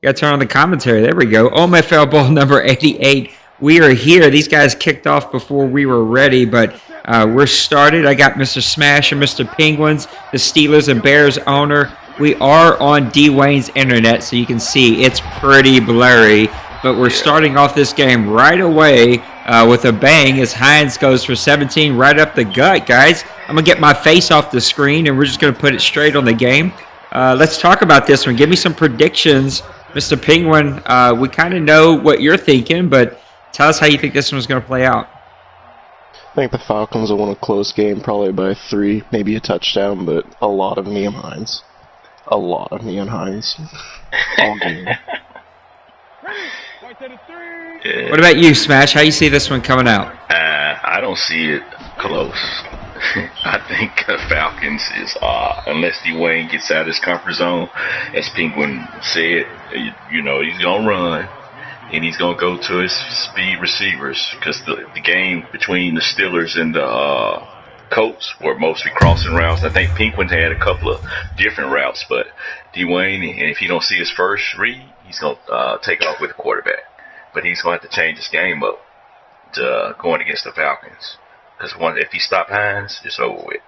Got to turn on the commentary. There we go. OMFL Bowl number 88. We are here. These guys kicked off before we were ready, but we're started. I got Mr. Smash and Mr. Penguins, the Steelers and Bears owner. We are on D. Wayne's internet, so you can see it's pretty blurry. But we're starting off this game right away with a bang as Hines goes for 17 right up the gut, guys. I'm going to get my face off the screen, and we're just going to put it straight on the game. Let's talk about this one. Give me some predictions. Mr. Penguin, we kind of know what you're thinking, but tell us how you think this one's going to play out. I think the Falcons will win a close game, probably by 3, maybe a touchdown, but a lot of Neon Hines. A lot of Neon Hines. All game. What about you, Smash? How you see this one coming out? I don't see it close. I think Falcons is, unless Dwayne gets out of his comfort zone, as Penguin said, he's going to run, and he's going to go to his speed receivers, because the game between the Steelers and the Colts were mostly crossing routes. I think Penguin had a couple of different routes, but Dwayne, if he don't see his first read, he's going to take off with the quarterback. But he's going to have to change his game up to going against the Falcons. Because if he stops Hines, it's over with.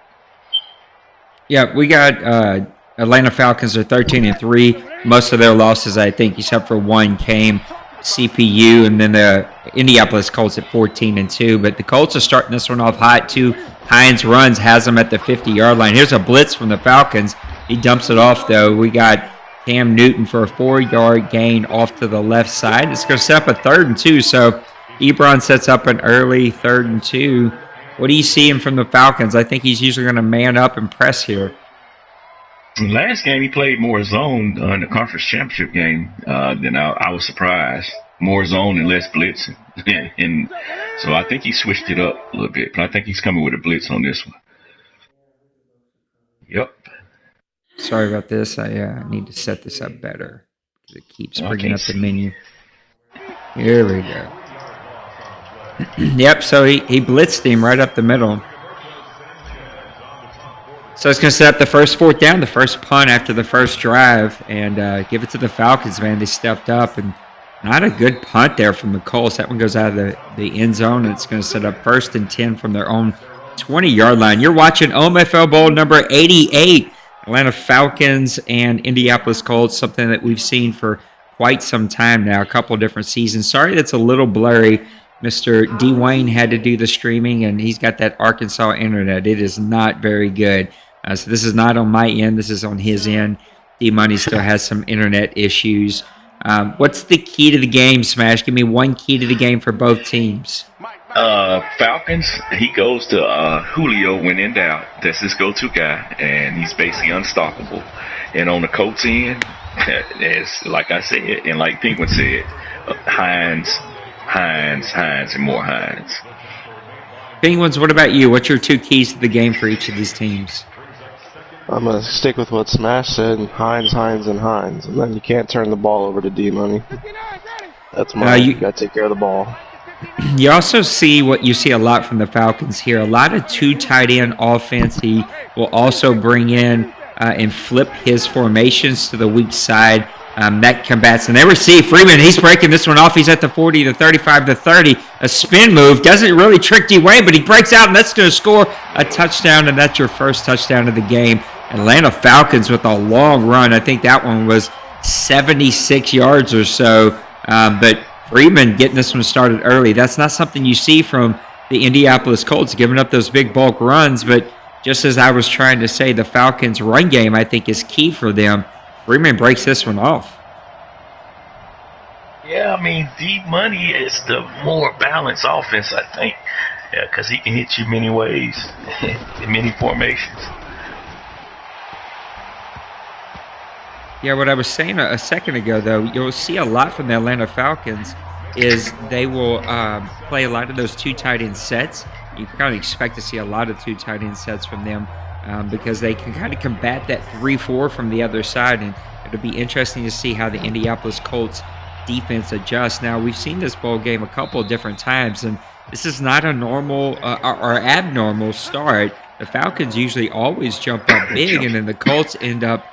Yeah, we got Atlanta Falcons are 13-3. Most of their losses, I think, except for one, came CPU, and then the Indianapolis Colts at 14-2. But the Colts are starting this one off hot too. Hines runs, has them at the 50-yard line. Here's a blitz from the Falcons. He dumps it off though. We got Cam Newton for a 4-yard gain off to the left side. It's going to set up a 3rd and 2. So Ebron sets up an early 3rd and 2. What do you see him from the Falcons? I think he's usually going to man up and press here. Last game he played more zone in the conference championship game. Then I was surprised. More zone and less blitzing. And so I think he switched it up a little bit. But I think he's coming with a blitz on this one. Yep. Sorry about this. I need to set this up better because it keeps bringing up the menu. Here we go. Yep, so he blitzed him right up the middle. So it's going to set up the first 4th down, the first punt after the first drive, and give it to the Falcons, man. They stepped up, and not a good punt there from the Colts. That one goes out of the end zone, and it's going to set up 1st and 10 from their own 20-yard line. You're watching OMFL Bowl number 88. Atlanta Falcons and Indianapolis Colts, something that we've seen for quite some time now, a couple of different seasons. Sorry that's a little blurry. Mr. D. Wayne had to do the streaming, and he's got that Arkansas internet. It is not very good. So this is not on my end. This is on his end. D-Money still has some internet issues. What's the key to the game, Smash? Give me one key to the game for both teams. Falcons, he goes to Julio when in doubt. That's his go-to guy, and he's basically unstoppable. And on the Colts end, as like I said, and like Penguin said, Hines, and more Hines. Penguins, what about you? What's your 2 keys to the game for each of these teams? I'm going to stick with what Smash said, Hines, and Hines. And then you can't turn the ball over to D-Money. That's my you got to take care of the ball. You also see what you see a lot from the Falcons here. A lot of 2 tight end offense. He will also bring in and flip his formations to the weak side. That combats. And there we see Freeman. He's breaking this one off. He's at the 40, the 35, the 30. A spin move. Doesn't really trick D-Wayne, but he breaks out, and that's going to score a touchdown, and that's your first touchdown of the game. Atlanta Falcons with a long run. I think that one was 76 yards or so. But Freeman getting this one started early. That's not something you see from the Indianapolis Colts, giving up those big bulk runs. But just as I was trying to say, the Falcons' run game, I think, is key for them. Freeman breaks this one off. Yeah, I mean, D-Money is the more balanced offense, I think. Yeah, because he can hit you many ways, in many formations. Yeah, what I was saying a second ago, though, you'll see a lot from the Atlanta Falcons is they will play a lot of those 2 tight end sets. You kind of expect to see a lot of 2 tight end sets from them because they can kind of combat that 3-4 from the other side, and it'll be interesting to see how the Indianapolis Colts defense adjusts. Now, we've seen this bowl game a couple of different times, and this is not a normal or abnormal start. The Falcons usually always jump up big, and then the Colts end up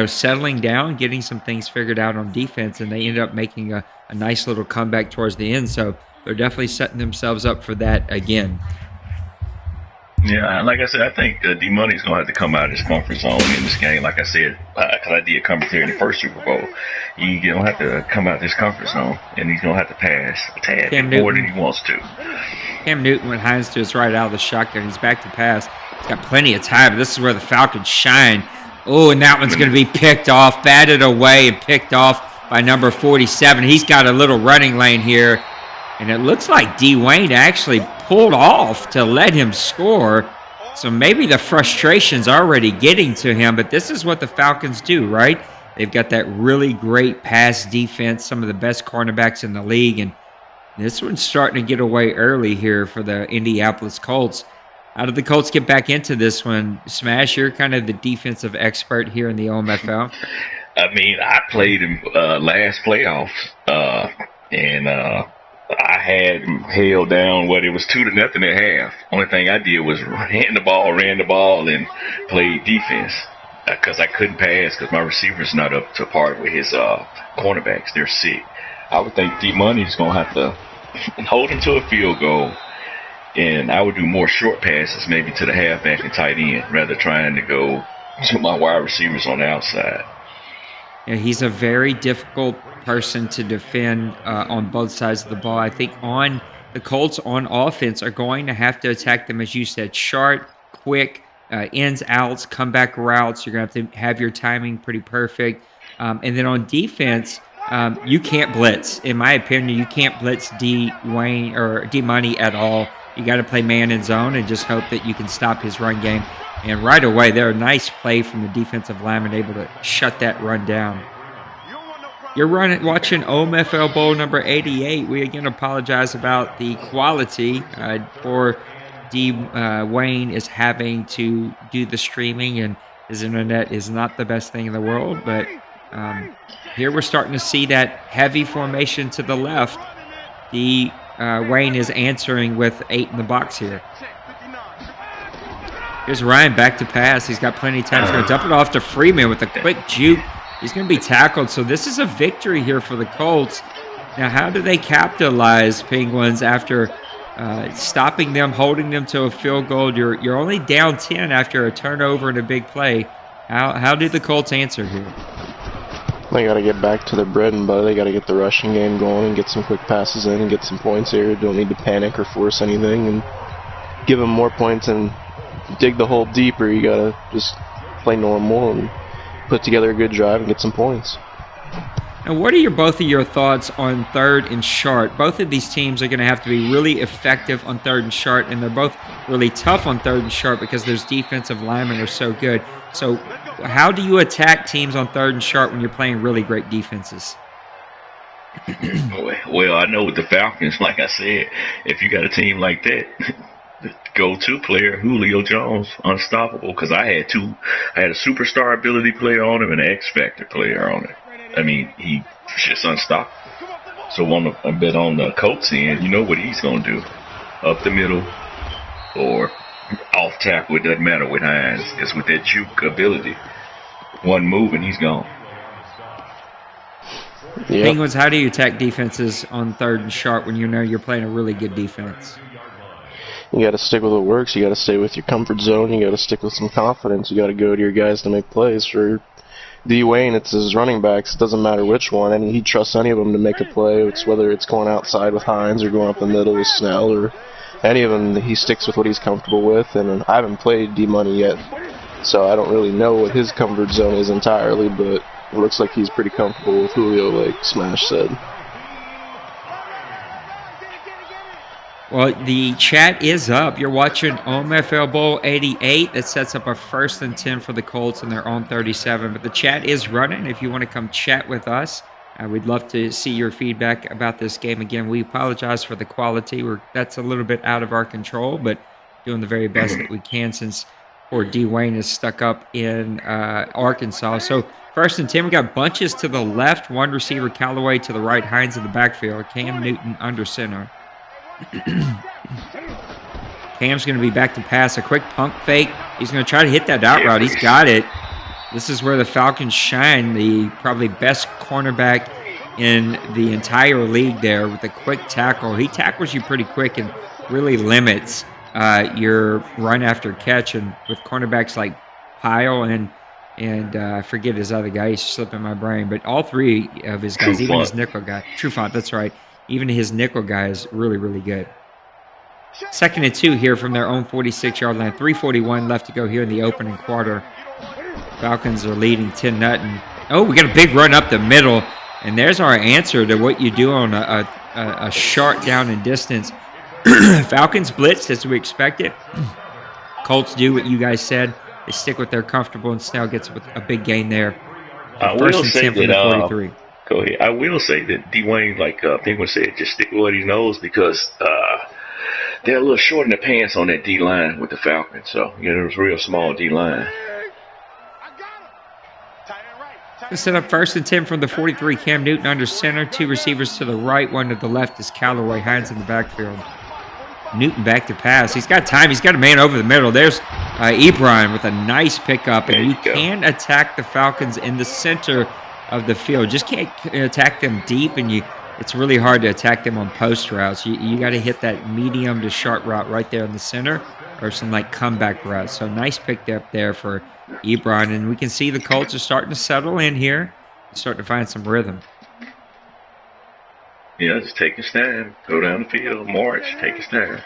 settling down, getting some things figured out on defense, and they ended up making a nice little comeback towards the end. So they're definitely setting themselves up for that again. Yeah, like I said, I think D-Money's going to have to come out of his comfort zone in this game. Like I said, because I did commentary in the first Super Bowl, he's going to have to come out of his comfort zone, and he's going to have to pass a tad more than he wants to. Cam Newton went Hines to his right out of the shotgun. He's back to pass. He's got plenty of time. This is where the Falcons shine. Oh, and that one's going to be picked off, batted away, and picked off by number 47. He's got a little running lane here. And it looks like Dwayne actually pulled off to let him score. So maybe the frustration's already getting to him. But this is what the Falcons do, right? They've got that really great pass defense, some of the best cornerbacks in the league. And this one's starting to get away early here for the Indianapolis Colts. How did the Colts get back into this one? Smash, you're kind of the defensive expert here in the OMFL. I mean, I played in last playoffs. I had held down what it was 2-0 at half. Only thing I did was ran the ball, and played defense because I couldn't pass because my receiver's not up to par with his cornerbacks. They're sick. I would think D-Money's going to have to hold him to a field goal, and I would do more short passes maybe to the halfback and tight end rather trying to go to my wide receivers on the outside. Yeah, he's a very difficult person to defend on both sides of the ball. I think on the Colts on offense are going to have to attack them, as you said, sharp, quick, ins, outs, comeback routes. You're going to have your timing pretty perfect. And then on defense, you can't blitz. In my opinion, you can't blitz D-Wayne or D-Money at all. You got to play man in zone and just hope that you can stop his run game. And right away, there a nice play from the defensive lineman able to shut that run down. You're watching OMFL Bowl number 88. We again apologize about the quality. Poor Wayne is having to do the streaming, and his internet is not the best thing in the world. But here we're starting to see that heavy formation to the left. Wayne is answering with 8 in the box here. Here's Ryan back to pass. He's got plenty of time. He's going to dump it off to Freeman with a quick juke. He's going to be tackled. So this is a victory here for the Colts. Now, how do they capitalize, Penguins, after stopping them, holding them to a field goal? You're only down 10 after a turnover and a big play. How did the Colts answer here? They got to get back to their bread and butter. They got to get the rushing game going and get some quick passes in and get some points here. Don't need to panic or force anything and give them more points and dig the hole deeper. You got to just play normal and put together a good drive and get some points. Now, what are both of your thoughts on 3rd and short? Both of these teams are going to have to be really effective on 3rd and short, and they're both really tough on 3rd and short because those defensive linemen are so good. So how do you attack teams on 3rd and short when you're playing really great defenses? Well, I know with the Falcons, like I said, if you got a team like that, the go-to player, Julio Jones, unstoppable, because I had a superstar ability player on him and an X-Factor player on him. I mean, he's just unstoppable. So want to bet on the Colts end, you know what he's going to do. Up the middle or off tackle, it doesn't matter with Hines. It's with that juke ability. One move and he's gone. Yep. Penguins, how do you attack defenses on 3rd and short when you know you're playing a really good defense? You got to stick with what works. You got to stay with your comfort zone. You got to stick with some confidence. You got to go to your guys to make plays. For D-Wayne, it's his running backs. It doesn't matter which one. And he trusts any of them to make a play. It's whether it's going outside with Hines or going up the middle with Snell or any of them. He sticks with what he's comfortable with. And I haven't played D-Money yet, so I don't really know what his comfort zone is entirely, but it looks like he's pretty comfortable with Julio, like Smash said. Well, the chat is up. You're watching OMFL Bowl 88. That sets up a 1st and 10 for the Colts, and they're on 37. But the chat is running. If you want to come chat with us, we'd love to see your feedback about this game. Again, we apologize for the quality. That's a little bit out of our control, but doing the very best that we can since poor D-Wayne is stuck up in Arkansas. So 1st and 10, we got Bunches to the left, one receiver Callaway to the right, Hines in the backfield, Cam Newton under center. Cam's going to be back to pass. A quick pump fake. He's going to try to hit that out route. He's got it. This is where the Falcons shine. The probably best cornerback in the entire league there with a quick tackle. He tackles you pretty quick and really limits your run after catch. And with cornerbacks like Pyle and I forget his other guy, he's slipping my brain, but all three of his guys, even his nickel guy, Trufant, that's right, even his nickel guy is really, really good. 2nd and 2 here from their own 46-yard line. 3:41 left to go here in the opening quarter. Falcons are leading 10-0. Oh, we got a big run up the middle, and there's our answer to what you do on a short down and distance. Falcons blitz as we expected. Colts do what you guys said. They stick with their comfortable, and Snell gets a big gain there. First and 10 from the 43. Go ahead. I will say that Dwayne, like Penguin said, just stick with what he knows because they're a little short in the pants on that D-line with the Falcons. So, it was real small D-line. Set up 1st and 10 from the 43. Cam Newton under center. 2 receivers to the right, 1 to the left is Callaway. Hines in the backfield. Newton back to pass. He's got time. He's got a man over the middle. There's Ebron with a nice pickup. And you can attack the Falcons in the center of the field. Just can't attack them deep, and it's really hard to attack them on post routes. You got to hit that medium to short route right there in the center or some like comeback routes. So nice pick up there for Ebron. And we can see the Colts are starting to settle in here, starting to find some rhythm. Just take a stand. Go down the field. March. Take a stand.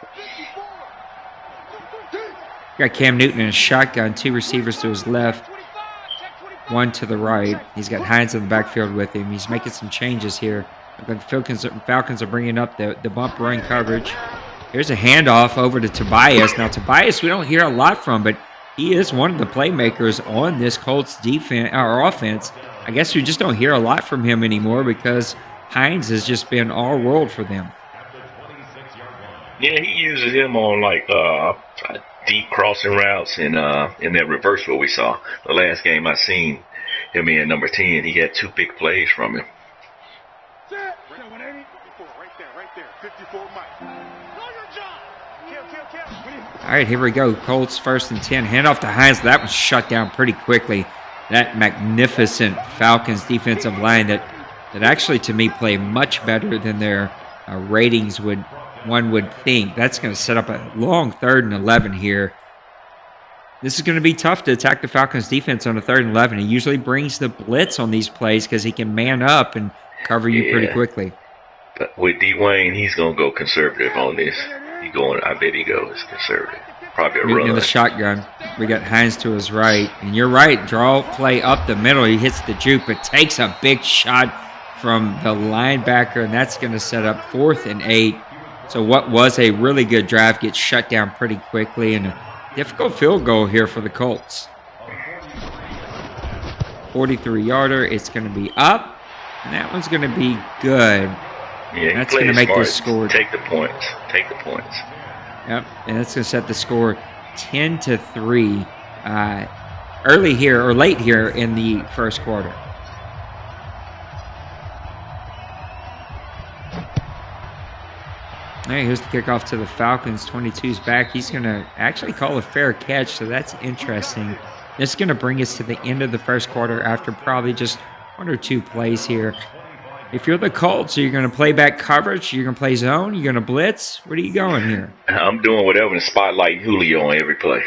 Got Cam Newton in a shotgun. 2 receivers to his left. 1 to the right. He's got Hines in the backfield with him. He's making some changes here. The Falcons are bringing up the bump run coverage. Here's a handoff over to Tobias. Now, Tobias we don't hear a lot from, but he is one of the playmakers on this Colts defense or offense. I guess we just don't hear a lot from him anymore because Hines has just been all world for them. Yeah, he uses him on like deep crossing routes and in that reverse what we saw. The last game I seen him in number 10, he had 2 big plays from him. All right, here we go. Colts 1st and 10. Hand off to Hines. That was shut down pretty quickly. That magnificent Falcons defensive line that actually, to me, play much better than their ratings one would think. That's going to set up a long 3rd and 11 here. This is going to be tough to attack the Falcons defense on a 3rd and 11. He usually brings the blitz on these plays because he can man up and cover you pretty quickly. But with Dwayne, he's going to go conservative on this. I bet he goes conservative. Probably a run. In the shotgun. We got Hines to his right. And you're right. Draw play up the middle. He hits the juke, but takes a big shot from the linebacker, and that's going to set up 4th and 8. So what was a really good drive gets shut down pretty quickly, and a difficult field goal here for the Colts. 43-yarder. It's going to be up, and that one's going to be good. Yeah, that's going to make this score. Take the points. Take the points. Yep, and that's going to set the score 10-3 early here or late here in the first quarter. All right, here's the kickoff to the Falcons. 22's back. He's going to actually call a fair catch, so that's interesting. This is going to bring us to the end of the first quarter after probably just 1 or 2 plays here. If you're the Colts, are you going to play back coverage? You're going to play zone? You're going to blitz? What are you going here? I'm doing whatever to spotlight Julio on every play.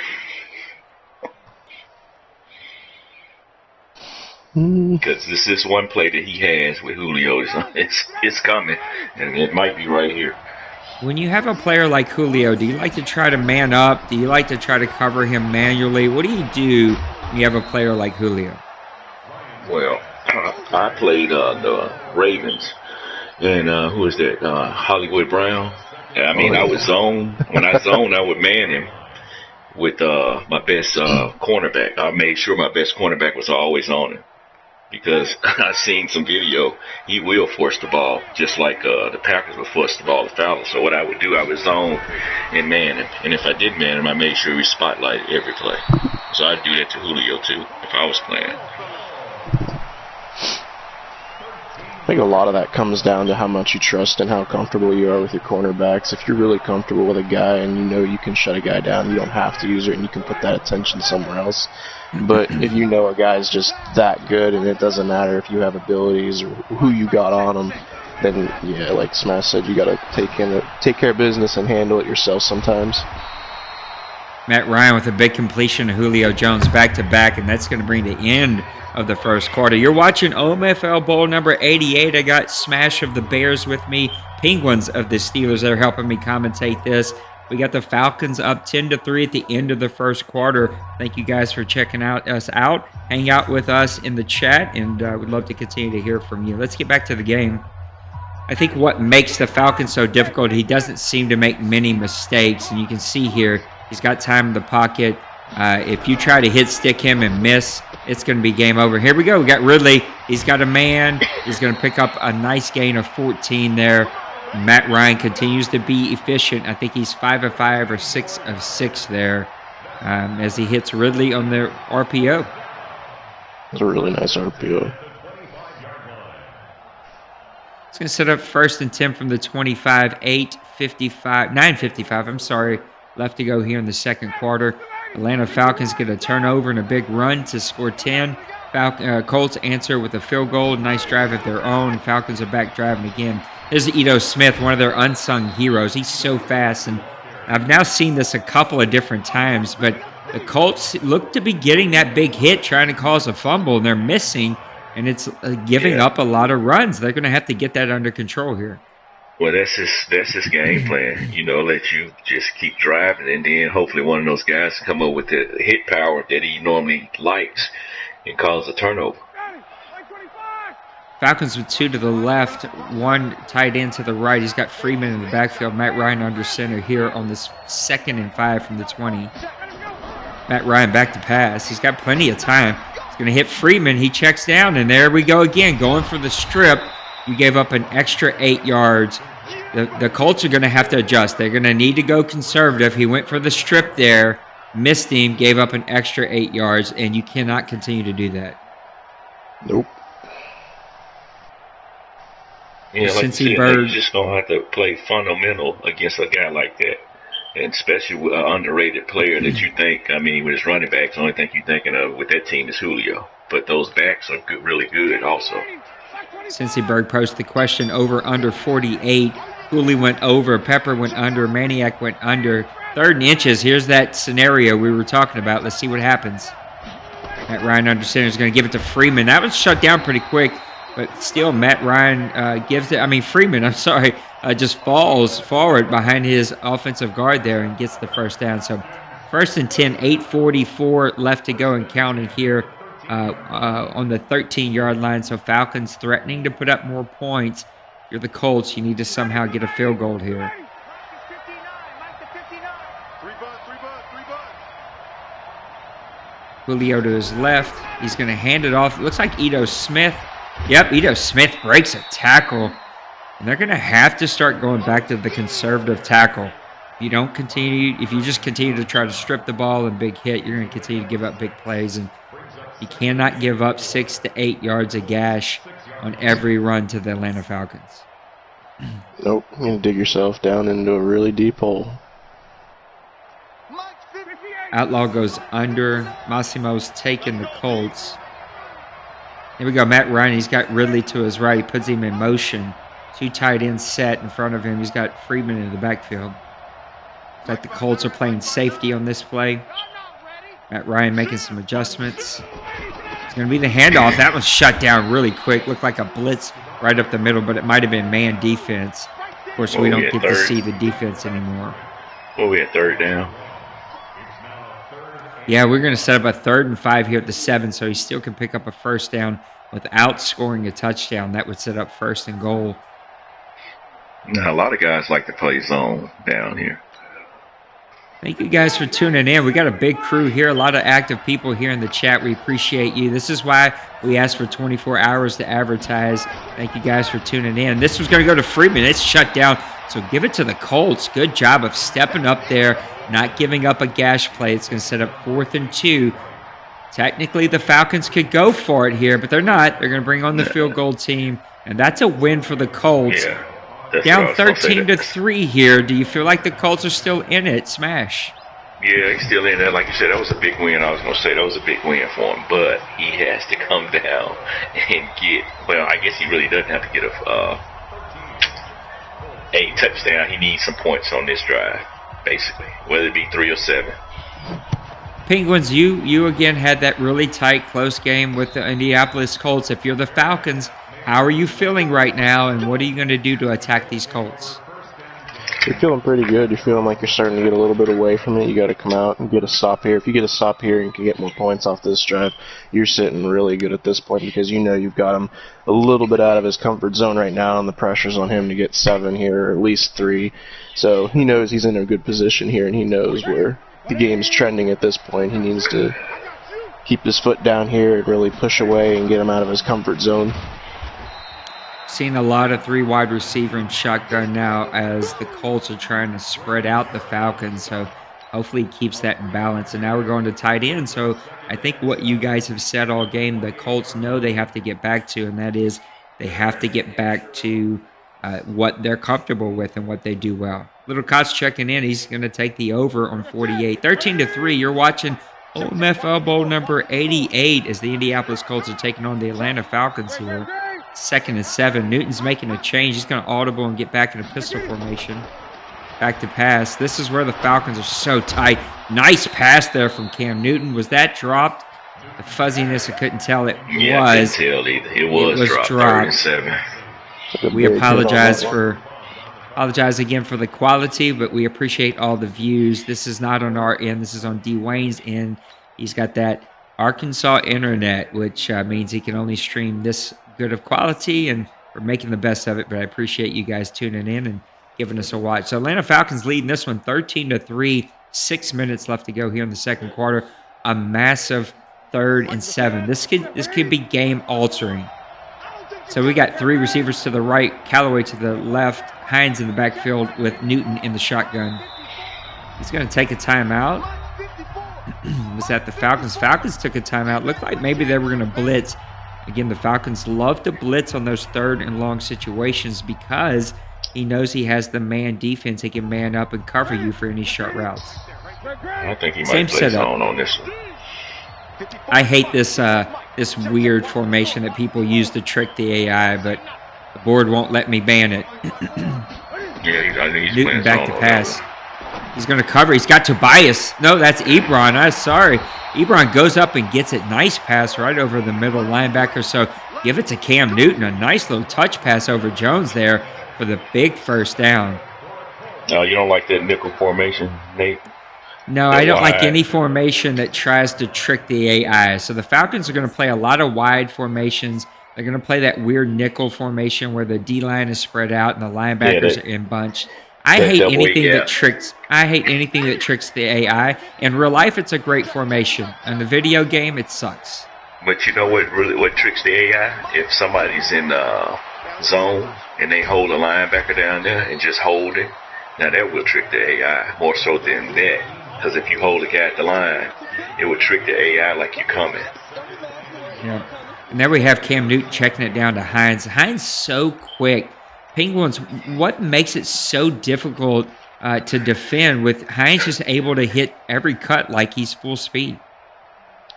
Because this is one play that he has with Julio. It's coming, and it might be right here. When you have a player like Julio, do you like to try to man up? Do you like to try to cover him manually? What do you do when you have a player like Julio? Well, I played the Ravens, and who is that? Hollywood Brown. I mean, I would zone. When I zoned, I would man him with my best cornerback. I made sure my best cornerback was always on him. Because I've seen some video, he will force the ball, just like the Packers would force the ball to Falcons. So what I would do, I would zone and man him. And if I did man him, I made sure he spotlighted every play. So I'd do that to Julio, too, if I was playing. think a lot of that comes down to how much you trust and how comfortable you are with your cornerbacks. If you're really comfortable with a guy and you know you can shut a guy down, you don't have to use it and you can put that attention somewhere else. But if you know a guy's just that good and it doesn't matter if you have abilities or who you got on him, then, yeah, like Smash said, you got to take care of business and handle it yourself sometimes. Matt Ryan with a big completion of Julio Jones back-to-back, and that's going to bring the end of the first quarter. You're watching OMFL Bowl number 88. I got Smash of the Bears with me, Penguins of the Steelers. They're helping me commentate this. We got the Falcons up 10-3 at the end of the first quarter. Thank you guys for checking us out. Hang out with us in the chat, and we'd love to continue to hear from you. Let's get back to the game. I think what makes the Falcons so difficult, he doesn't seem to make many mistakes, and you can see here, he's got time in the pocket. If you try to hit stick him and miss, it's going to be game over. Here we go. We got Ridley. He's got a man. He's going to pick up a nice gain of 14 there. Matt Ryan continues to be efficient. I think he's 5 of 5 or 6 of 6 there as he hits Ridley on the RPO. It's a really nice RPO. It's going to set up 1st and 10 from the 25, 9:55, I'm sorry, left to go here in the second quarter. Atlanta Falcons get a turnover and a big run to score 10. Colts answer with a field goal, nice drive of their own. Falcons are back driving again. This is Ito Smith, one of their unsung heroes. He's so fast, and I've now seen this a couple of different times, but the Colts look to be getting that big hit trying to cause a fumble, and they're missing, and it's giving up a lot of runs. They're going to have to get that under control here. Well, that's his game plan. Let you just keep driving, and then hopefully one of those guys come up with the hit power that he normally likes and cause a turnover. Falcons with 2 to the left, 1 tight end to the right. He's got Freeman in the backfield. Matt Ryan under center here on this 2nd and 5 from the 20. Matt Ryan back to pass. He's got plenty of time. He's going to hit Freeman. He checks down, and there we go again, going for the strip. You gave up an extra 8 yards. The Colts are going to have to adjust. They're going to need to go conservative. He went for the strip there, missed him, gave up an extra 8 yards, and you cannot continue to do that. Nope. Yeah, like you said, you're just going to have to play fundamental against a guy like that, and especially with an underrated player that you think, with his running backs, the only thing you're thinking of with that team is Julio. But those backs are really good also. Cincy Berg posed the question, over under 48. Cooley went over, Pepper went under, Maniac went under. 3rd and inches, here's that scenario we were talking about. Let's see what happens. Matt Ryan under center is going to give it to Freeman. That was shut down pretty quick, but still Matt Ryan gives it. Freeman, just falls forward behind his offensive guard there and gets the first down. So 1st and 10, 8:44 left to go and counting here. On the 13-yard line, so Falcons threatening to put up more points. If you're the Colts, you need to somehow get a field goal here. Julio to his left. He's going to hand it off. It looks like Ito Smith. Yep, Ito Smith breaks a tackle. And they're going to have to start going back to the conservative tackle. If you just continue to try to strip the ball and big hit, you're going to continue to give up big plays. And you cannot give up 6 to 8 yards a gash on every run to the Atlanta Falcons. Nope, you're going to dig yourself down into a really deep hole. Outlaw goes under. Massimo's taking the Colts. Here we go, Matt Ryan. He's got Ridley to his right. He puts him in motion. 2 tight ends set in front of him. He's got Freeman in the backfield. Looks like the Colts are playing safety on this play. Matt Ryan making some adjustments. It's going to be the handoff. That was shut down really quick. Looked like a blitz right up the middle, but it might have been man defense. Of course, we don't get to see the defense anymore. We had 3rd down. Yeah, we're going to set up a 3rd and 5 here at the 7, so he still can pick up a first down without scoring a touchdown. That would set up 1st and goal. Now, a lot of guys like to play zone down here. Thank you guys for tuning in. We got a big crew here, a lot of active people here in the chat. We appreciate you. This is why we asked for 24 hours to advertise. Thank you guys for tuning in. This was going to go to Freeman. It's shut down. So give it to the Colts. Good job of stepping up there, not giving up a gash play. It's going to set up 4th and 2. Technically, the Falcons could go for it here, but they're not. They're going to bring on the field goal team, And that's a win for the Colts. Yeah, that's Down what I was gonna say. 13-3 here. Do you feel like the Colts are still in it? Smash. Yeah, he's still in there. Like you said, that was a big win. I was going to say that was a big win for him. But he has to come down and get, well, I guess he really doesn't have to get a touchdown. He needs some points on this drive, basically, whether it be 3 or 7. Penguins, you again had that really tight, close game with the Indianapolis Colts. If you're the Falcons, how are you feeling right now, and what are you going to do to attack these Colts? You're feeling pretty good. You're feeling like you're starting to get a little bit away from it. You got to come out and get a stop here. If you get a stop here and can get more points off this drive, you're sitting really good at this point because you know you've got him a little bit out of his comfort zone right now, and the pressure's on him to get 7 here, or at least 3. So he knows he's in a good position here, and he knows where the game's trending at this point. He needs to keep his foot down here and really push away and get him out of his comfort zone. Seeing a lot of 3 wide receiver and shotgun now as the Colts are trying to spread out the Falcons. So hopefully he keeps that in balance. And now we're going to tight end. So I think what you guys have said all game, the Colts know they have to get back to, and that is they have to get back to what they're comfortable with and what they do well. Little Cots checking in. He's going to take the over on 48. 13-3. You're watching OMFL Bowl number 88 as the Indianapolis Colts are taking on the Atlanta Falcons here. 2nd and 7. Newton's making a change. He's going to audible and get back in a pistol formation. Back to pass. This is where the Falcons are so tight. Nice pass there from Cam Newton. Was that dropped? The fuzziness, I couldn't tell it was. I couldn't tell either. It was dropped. 3rd and 7. We apologize again for the quality, but we appreciate all the views. This is not on our end. This is on Dwayne's end. He's got that Arkansas internet, which means he can only stream this good of quality, and we're making the best of it. But I appreciate you guys tuning in and giving us a watch. So Atlanta Falcons leading this one 13-3. 6 minutes left to go here in the second quarter. A massive 3rd and 7. This could be game altering. So we got 3 receivers to the right, Callaway to the left, Hines in the backfield with Newton in the shotgun. He's going to take a timeout. Was that the Falcons? Falcons took a timeout. Looked like maybe they were going to blitz. Again, the Falcons love to blitz on those 3rd and long situations because he knows he has the man defense. He can man up and cover you for any short routes. I think he might play zone on this one. I hate this this weird formation that people use to trick the AI, but the board won't let me ban it. Yeah, he's Newton back to pass. He's going to cover. He's got Tobias. No, that's Ebron. I'm sorry. Ebron goes up and gets it. Nice pass right over the middle linebacker. So give it to Cam Newton. A nice little touch pass over Jones there for the big first down. Oh, you don't like that nickel formation, Nate? No, I don't like any formation that tries to trick the AI. So the Falcons are going to play a lot of wide formations. They're going to play that weird nickel formation where the D-line is spread out and the linebackers are in bunch. I hate anything that tricks the AI. In real life, it's a great formation. In the video game, it sucks. But you know what tricks the AI? If somebody's in zone and they hold a linebacker down there and just hold it, now that will trick the AI more so than that. Because if you hold a guy at the line, it would trick the AI like you're coming. Yeah. And there we have Cam Newton checking it down to Hines. Hines so quick. Penguins, what makes it so difficult to defend with Hines just able to hit every cut like he's full speed?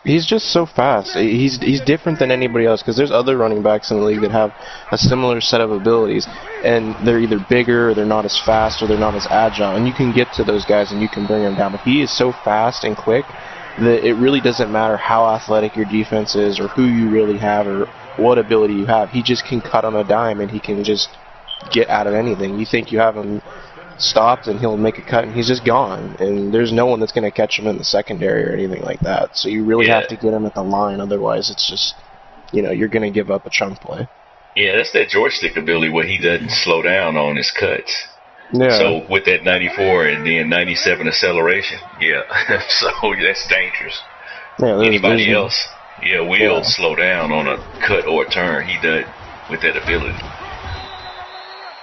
He's just so fast. He's different than anybody else because there's other running backs in the league that have a similar set of abilities, and they're either bigger, or they're not as fast, or they're not as agile, and you can get to those guys and you can bring them down. But he is so fast and quick that it really doesn't matter how athletic your defense is or who you really have or what ability you have. He just can cut on a dime and he can just get out of anything. You think you have him stopped and he'll make a cut and he's just gone, and there's no one that's going to catch him in the secondary or anything like that. So you really have to get him at the line, otherwise it's just, you're going to give up a chunk play. Yeah, that's that joystick ability where he doesn't slow down on his cuts. Yeah. So with that 94 and then 97 acceleration, so that's dangerous. Yeah, anybody else will slow down on a cut or a turn. He does with that ability.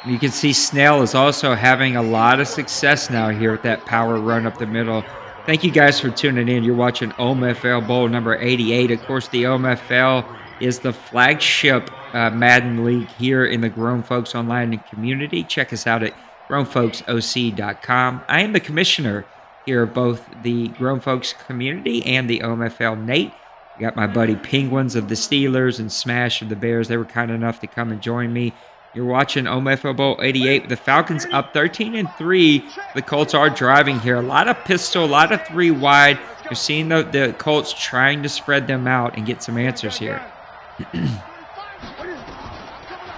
You can see Snell is also having a lot of success now here with that power run up the middle. Thank you guys for tuning in. You're watching OMFL Bowl number 88. Of course, the OMFL is the flagship Madden League here in the Grown Folks Online and community. Check us out at grownfolksoc.com. I am the commissioner here of both the Grown Folks community and the OMFL. Nate, we got my buddy Penguins of the Steelers and Smash of the Bears. They were kind enough to come and join me. You're watching OMFL Bowl 88 with the Falcons up 13-3. The Colts are driving here. A lot of pistol, a lot of three wide. You're seeing the Colts trying to spread them out and get some answers here.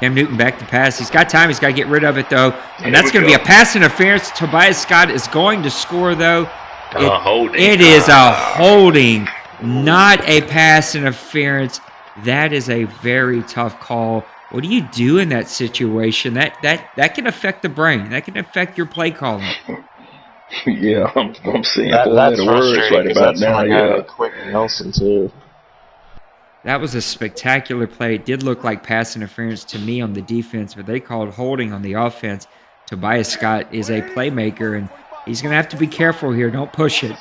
Cam Newton back to pass. He's got time. He's got to get rid of it, though. And that's going to be a pass interference. Tobias Scott is going to score, though. It is a holding, not a pass interference. That is a very tough call. What do you do in that situation? That can affect the brain. That can affect your play calling. Yeah, I'm seeing that's words right about now. Yeah, Quick Nelson too. That was a spectacular play. It did look like pass interference to me on the defense, but they called holding on the offense. Tobias Scott is a playmaker, and he's going to have to be careful here. Don't push it.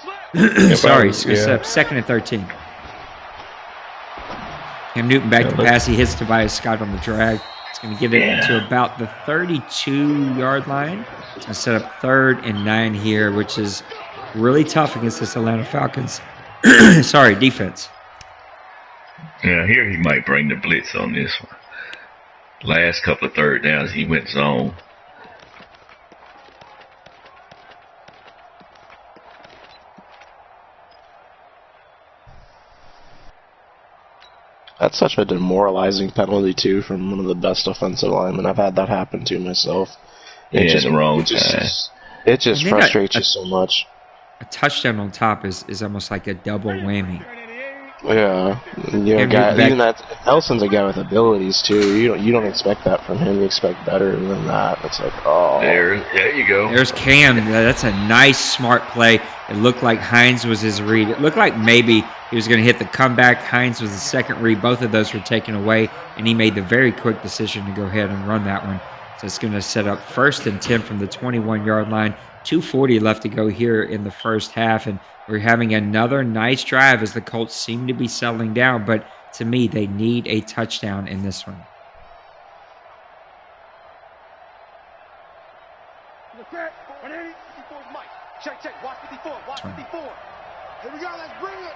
Sorry, he's going to set up 2nd and 13. Cam Newton back to pass. He hits Tobias Scott on the drag. It's going to get it to about the 32-yard line. It's going to set up 3rd and 9 here, which is really tough against this Atlanta Falcons. Sorry, defense. Yeah, here he might bring the blitz on this one. Last couple of third downs, he went zone. That's such a demoralizing penalty, too, from one of the best offensive linemen. I've had that happen to myself. It just frustrates you so much. A touchdown on top is almost like a double whammy. Yeah, Nelson's a guy with abilities too. You don't expect that from him. You expect better than that. It's like, oh, there you go. There's Cam. That's a nice, smart play. It looked like Hines was his read. It looked like maybe he was going to hit the comeback. Hines was the second read. Both of those were taken away, and he made the very quick decision to go ahead and run that one. So it's going to set up 1st and 10 from the 21-yard line. 2:40 left to go here in the first half, and we're having another nice drive as the Colts seem to be settling down, but to me, they need a touchdown in this one.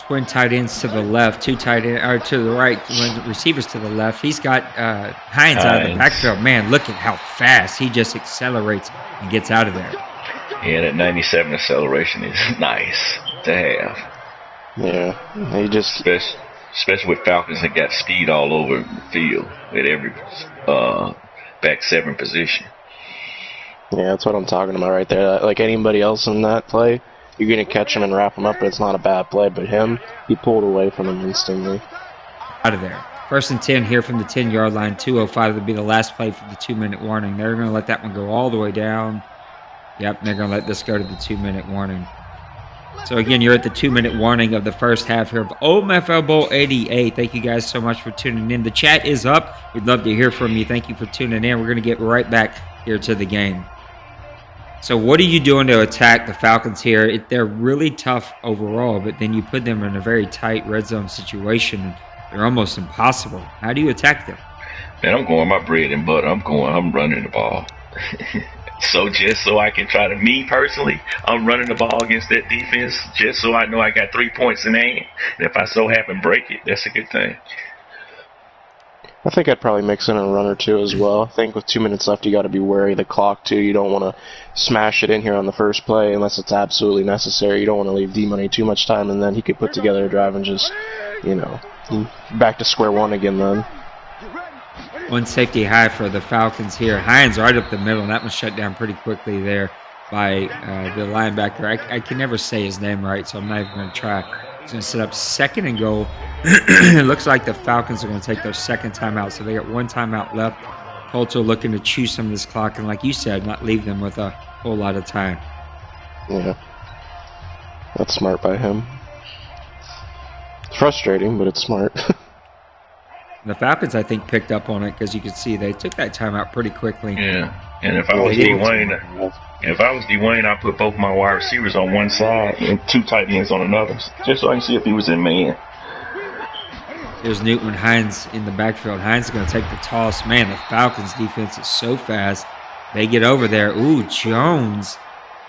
Twin tight ends to the left, two tight ends or to the right, receivers to the left. He's got Hines out of the backfield. Man, look at how fast he just accelerates and gets out of there. Yeah, that 97 acceleration is nice to have. Yeah, he just especially with Falcons that got speed all over the field at every back 7 position. Yeah, that's what I'm talking about right there. Like anybody else in that play, you're going to catch him and wrap him up, but it's not a bad play. But him, he pulled away from him instantly. Out of there. 1st and 10 here from the 10-yard line. 2:05 would be the last play for the 2-minute warning. They're going to let that one go all the way down. Yep, they're going to let this go to the 2-minute warning. So, again, you're at the 2-minute warning of the first half here of OMFL Bowl 88. Thank you guys so much for tuning in. The chat is up. We'd love to hear from you. Thank you for tuning in. We're going to get right back here to the game. So what are you doing to attack the Falcons here? They're really tough overall, but then you put them in a very tight red zone situation. They're almost impossible. How do you attack them? Man, I'm going my bread and butter. I'm running the ball. So just so I can try to, me personally, I'm running the ball against that defense just so I know I got 3 points in hand. And if I so happen break it, that's a good thing. I think I'd probably mix in a run or two as well. I think with 2 minutes left, you got to be wary of the clock too. You don't want to smash it in here on the first play unless it's absolutely necessary. You don't want to leave D-Money too much time, and then he could put together a drive and just, back to square one again then. One safety high for the Falcons here. Hines right up the middle, and that was shut down pretty quickly there by the linebacker. I can never say his name right, so I'm not even going to try. He's going to set up 2nd and goal. It looks like the Falcons are going to take their second timeout, so they got one timeout left. Colts are looking to chew some of this clock, and like you said, not leave them with a whole lot of time. Yeah. That's smart by him. It's frustrating, but it's smart. The Falcons, I think, picked up on it because you could see they took that timeout pretty quickly. Yeah, and if I was Dwayne, I'd put both my wide receivers on one side and 2 tight ends on another, just so I can see if he was in man. There's Newton Hines in the backfield. Hines is going to take the toss. Man, the Falcons defense is so fast. They get over there. Ooh, Jones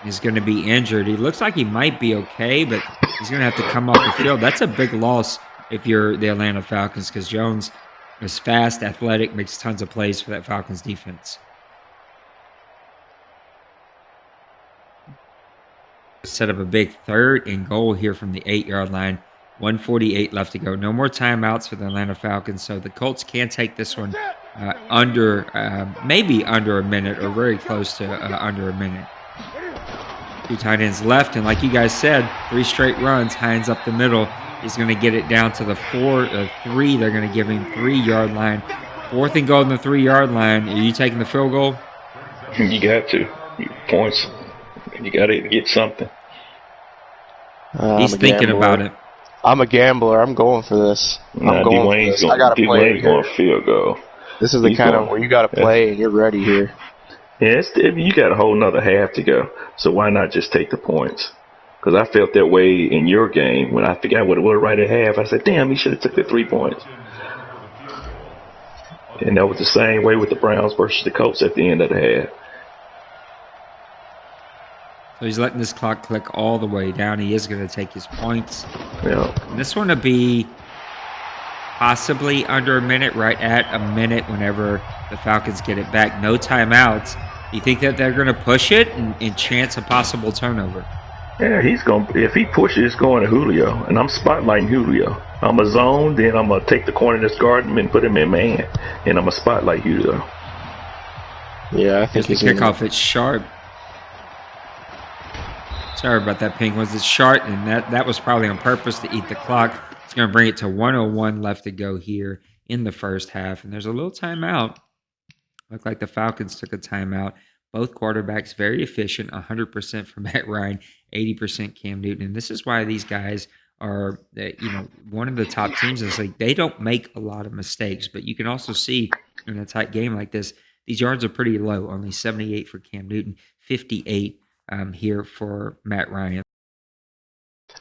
is going to be injured. He looks like he might be okay, but he's going to have to come off the field. That's a big loss if you're the Atlanta Falcons because Jones is fast, athletic, makes tons of plays for that Falcons defense. Set up a big 3rd and goal here from the 8-yard line. 1:48 left to go. No more timeouts for the Atlanta Falcons, so the Colts can take this one maybe under a minute or very close to under a minute. 2 tight ends left, and like you guys said, 3 straight runs. Hines up the middle. He's going to get it down to the 3. They're going to give him 3-yard line. 4th and goal on the 3-yard line. Are you taking the field goal? You got to. Points. You got to get something. He's thinking about it. I'm a gambler. I'm going for this. I got to play going field goal. This is the kind of where you got to play and you're ready here. Yeah, you got a whole nother half to go. So why not just take the points? Because I felt that way in your game when I forgot what it was right at half. I said, damn, he should have took the 3 points. And that was the same way with the Browns versus the Colts at the end of the half. So he's letting this clock click all the way down. He is going to take his points. Yeah. And this one will be possibly under a minute, right at a minute whenever the Falcons get it back. No timeouts. Do you think that they're going to push it and chance a possible turnover? Yeah, if he pushes, it's going to Julio. And I'm spotlighting Julio. I'm a zone, then I'm going to take the corner that's guarding him and put him in man. And I'm going to spotlight Julio. Yeah, I think the kickoff, it's sharp. Sorry about that, Penguins. It's sharp, and that was probably on purpose to eat the clock. It's going to bring it to 1:01 left to go here in the first half. And there's a little timeout. Looked like the Falcons took a timeout. Both quarterbacks very efficient, 100% for Matt Ryan, 80% Cam Newton. And this is why these guys are, one of the top teams in this league. They don't make a lot of mistakes, but you can also see in a tight game like this, these yards are pretty low. Only 78 for Cam Newton, 58 here for Matt Ryan.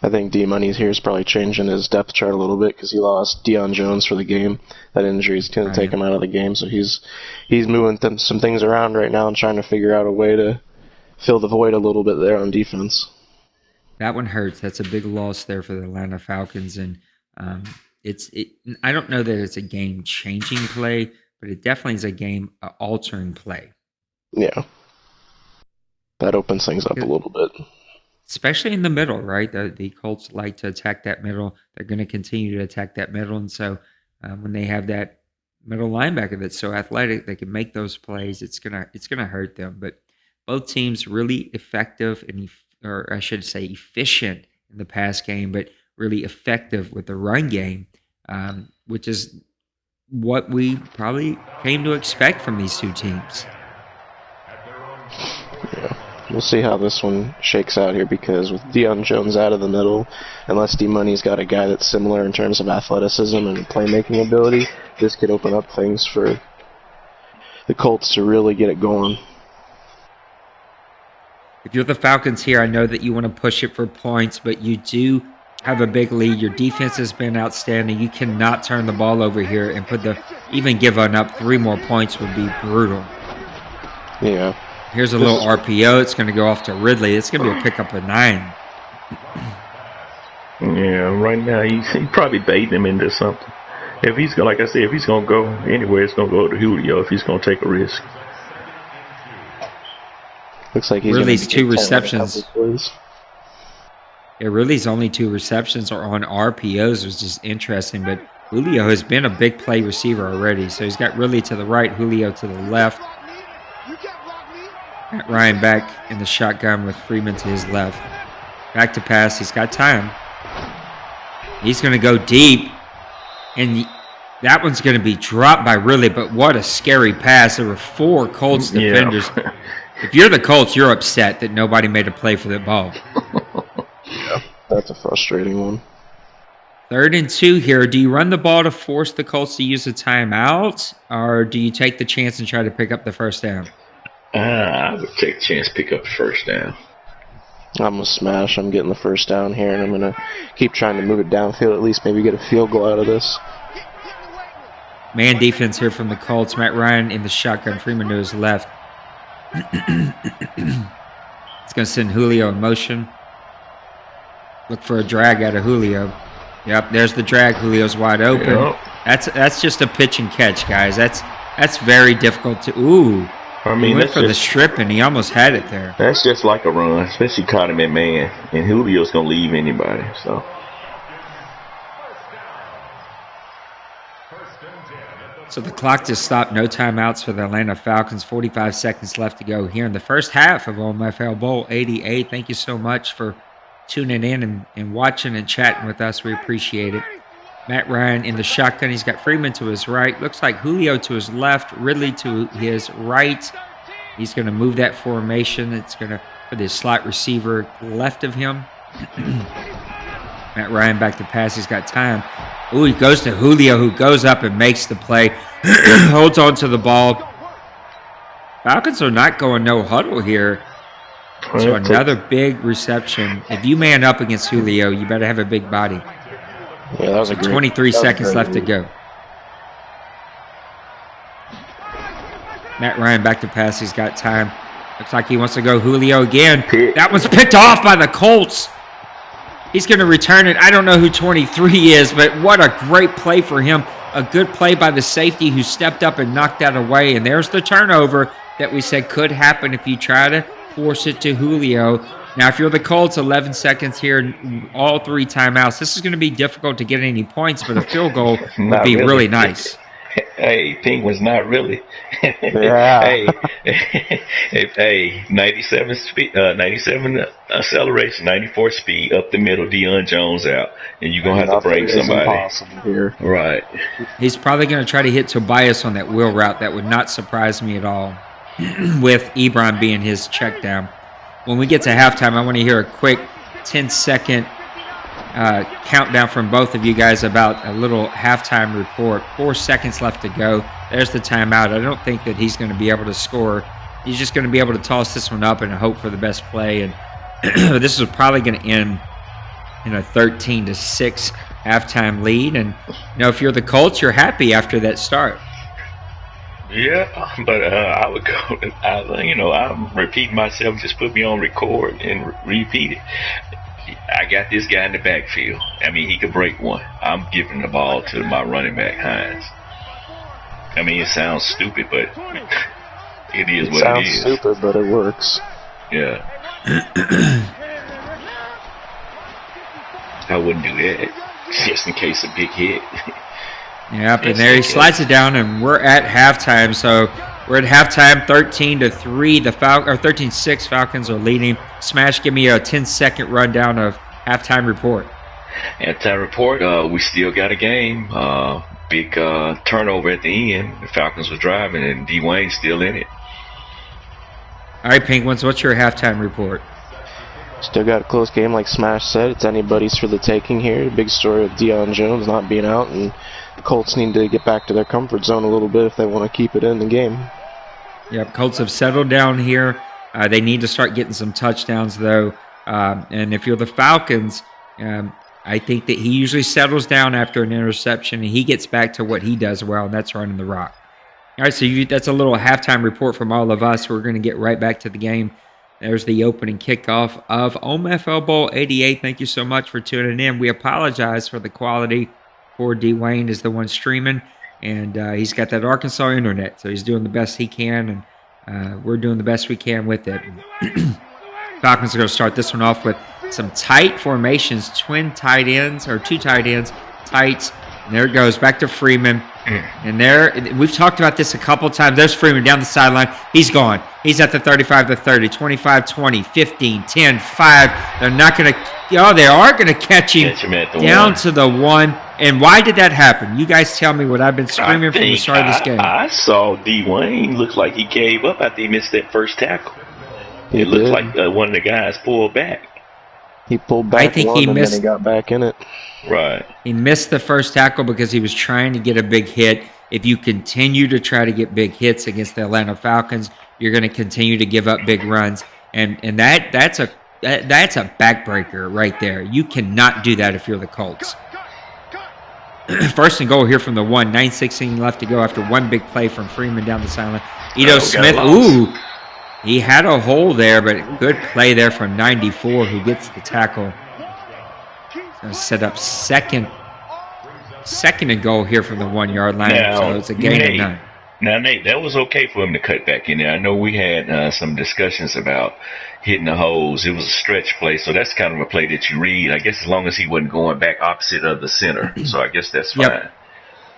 I think D-Money's here is probably changing his depth chart a little bit because he lost Deion Jones for the game. That injury is going to take him out of the game, so he's moving some things around right now and trying to figure out a way to fill the void a little bit there on defense. That one hurts. That's a big loss there for the Atlanta Falcons, and I don't know that it's a game-changing play, but it definitely is a game-altering play. Yeah. That opens things up a little bit. Especially in the middle, right? The Colts like to attack that middle. They're going to continue to attack that middle. And so when they have that middle linebacker that's so athletic, they can make those plays. It's gonna hurt them. But both teams really effective or I should say efficient in the pass game, but really effective with the run game, which is what we probably came to expect from these two teams. Yeah. We'll see how this one shakes out here because with Deion Jones out of the middle, unless D-Money's got a guy that's similar in terms of athleticism and playmaking ability, this could open up things for the Colts to really get it going. If you're the Falcons here, I know that you want to push it for points, but you do have a big lead. Your defense has been outstanding. You cannot turn the ball over here and even giving up 3 more points would be brutal. Yeah. Here's a little RPO. It's going to go off to Ridley. It's going to be a pickup of 9. Yeah, right now he's probably baiting him into something. If he's going, like I said, if he's going to go anywhere, it's going to go to Julio if he's going to take a risk. Looks like he's Ridley's 2 receptions. Yeah, Ridley's only 2 receptions are on RPOs, was just interesting. But Julio has been a big play receiver already. So he's got Ridley to the right, Julio to the left. Matt Ryan back in the shotgun with Freeman to his left. Back to pass. He's got time. He's going to go deep. And that one's going to be dropped by Ridley. But what a scary pass. There were 4 Colts defenders. Yeah. If you're the Colts, you're upset that nobody made a play for that ball. Yeah, that's a frustrating one. 3rd and 2 here. Do you run the ball to force the Colts to use a timeout? Or do you take the chance and try to pick up the first down? I would take a chance to pick up the first down. I'm going to smash. I'm getting the first down here, and I'm going to keep trying to move it downfield, at least maybe get a field goal out of this. Man defense here from the Colts. Matt Ryan in the shotgun. Freeman to his left. It's going to send Julio in motion. Look for a drag out of Julio. Yep, there's the drag. Julio's wide open. Yep. That's just a pitch and catch, guys. That's very difficult to. Ooh, I mean, he went for the strip and he almost had it there. That's just like a run, especially caught him at man, and Julio's gonna leave anybody. So. So the clock just stopped. No timeouts for the Atlanta Falcons. 45 seconds left to go here in the first half of OMFL Bowl 88. Thank you so much for tuning in and watching and chatting with us. We appreciate it. Matt Ryan in the shotgun. He's got Freeman to his right. Looks like Julio to his left. Ridley to his right. He's going to move that formation. It's going to put his slot receiver left of him. Matt Ryan back to pass. He's got time. Ooh, he goes to Julio, who goes up and makes the play. Holds on to the ball. Falcons are not going no huddle here. So another big reception. If you man up against Julio, you better have a big body. Yeah, that was a great. 23 seconds left to go. Matt Ryan back to pass. He's got time. Looks like he wants to go Julio again. That one's picked off by the Colts. He's going to return it. I don't know who 23 is, but what a great play for him. A good play by the safety who stepped up and knocked that away. And there's the turnover that we said could happen if you try to force it to Julio. Now, if you're the Colts, 11 seconds here, all 3 timeouts. This is going to be difficult to get any points, but a field goal would be really nice. Hey, Penguins, not really. Yeah. hey, 97 speed, 97 acceleration, 94 speed up the middle. Deion Jones out, and you're gonna have to break somebody. Impossible here. Right. He's probably going to try to hit Tobias on that wheel route. That would not surprise me at all. With Ebron being his check down. When we get to halftime, I want to hear a quick 10-second countdown from both of you guys about a little halftime report. 4 seconds left to go. There's the timeout. I don't think that he's going to be able to score. He's just going to be able to toss this one up and hope for the best play. And this is probably going to end in a 13-6 halftime lead. And if you're the Colts, you're happy after that start. Yeah, but I would go. I'm repeating myself. Just put me on record and repeat it. I got this guy in the backfield. I mean, he could break one. I'm giving the ball to my running back, Hines. I mean, it sounds stupid, but it is what it is. It sounds stupid, but it works. Yeah. I wouldn't do that just in case a big hit. Yep, and there he slides it down, and we're at halftime. So we're at halftime, 13-3. 13-6. Falcons are leading. Smash, give me a 10-second rundown of halftime report. Halftime report. We still got a game. Big turnover at the end. The Falcons were driving, and Dwayne's still in it. All right, Penguins, what's your halftime report? Still got a close game, like Smash said. It's anybody's for the taking here. Big story with Deion Jones not being out, and the Colts need to get back to their comfort zone a little bit if they want to keep it in the game. Yep, Colts have settled down here. They need to start getting some touchdowns, though. And if you're the Falcons, I think that he usually settles down after an interception, and he gets back to what he does well, and that's running the rock. All right, so that's a little halftime report from all of us. We're going to get right back to the game. There's the opening kickoff of OMFL Bowl 88. Thank you so much for tuning in. We apologize for the quality. Poor Dwayne is the one streaming, and he's got that Arkansas internet, so he's doing the best he can, and we're doing the best we can with it. Falcons are going to start this one off with some tight formations, twin tight ends, or 2 tight ends, tights. And there it goes, back to Freeman. And there, we've talked about this a couple times. There's Freeman down the sideline. He's gone. He's at the 35 to 30, 25, 20, 15, 10, 5. They're not going to, they are going to catch him down to the 1. And why did that happen? You guys tell me what I've been screaming from the start of this game. I saw Dwayne look like he gave up after he missed that first tackle. It looked like one of the guys pulled back. He pulled back. I think he missed. And then he got back in it. Right. He missed the first tackle because he was trying to get a big hit. If you continue to try to get big hits against the Atlanta Falcons, you're going to continue to give up big runs, and that's a backbreaker right there. You cannot do that if you're the Colts. First and goal here from the 1. 9:16 left to go after one big play from Freeman down the sideline. Ito Smith, he had a hole there, but good play there from 94 who gets the tackle. Going to set up second and goal here from the 1 yard line. Now, so it's a gain of 9. Now, Nate, that was okay for him to cut back in there. I know we had some discussions about hitting the holes. It was a stretch play, so that's kind of a play that you read. I guess as long as he wasn't going back opposite of the center. So I guess that's fine.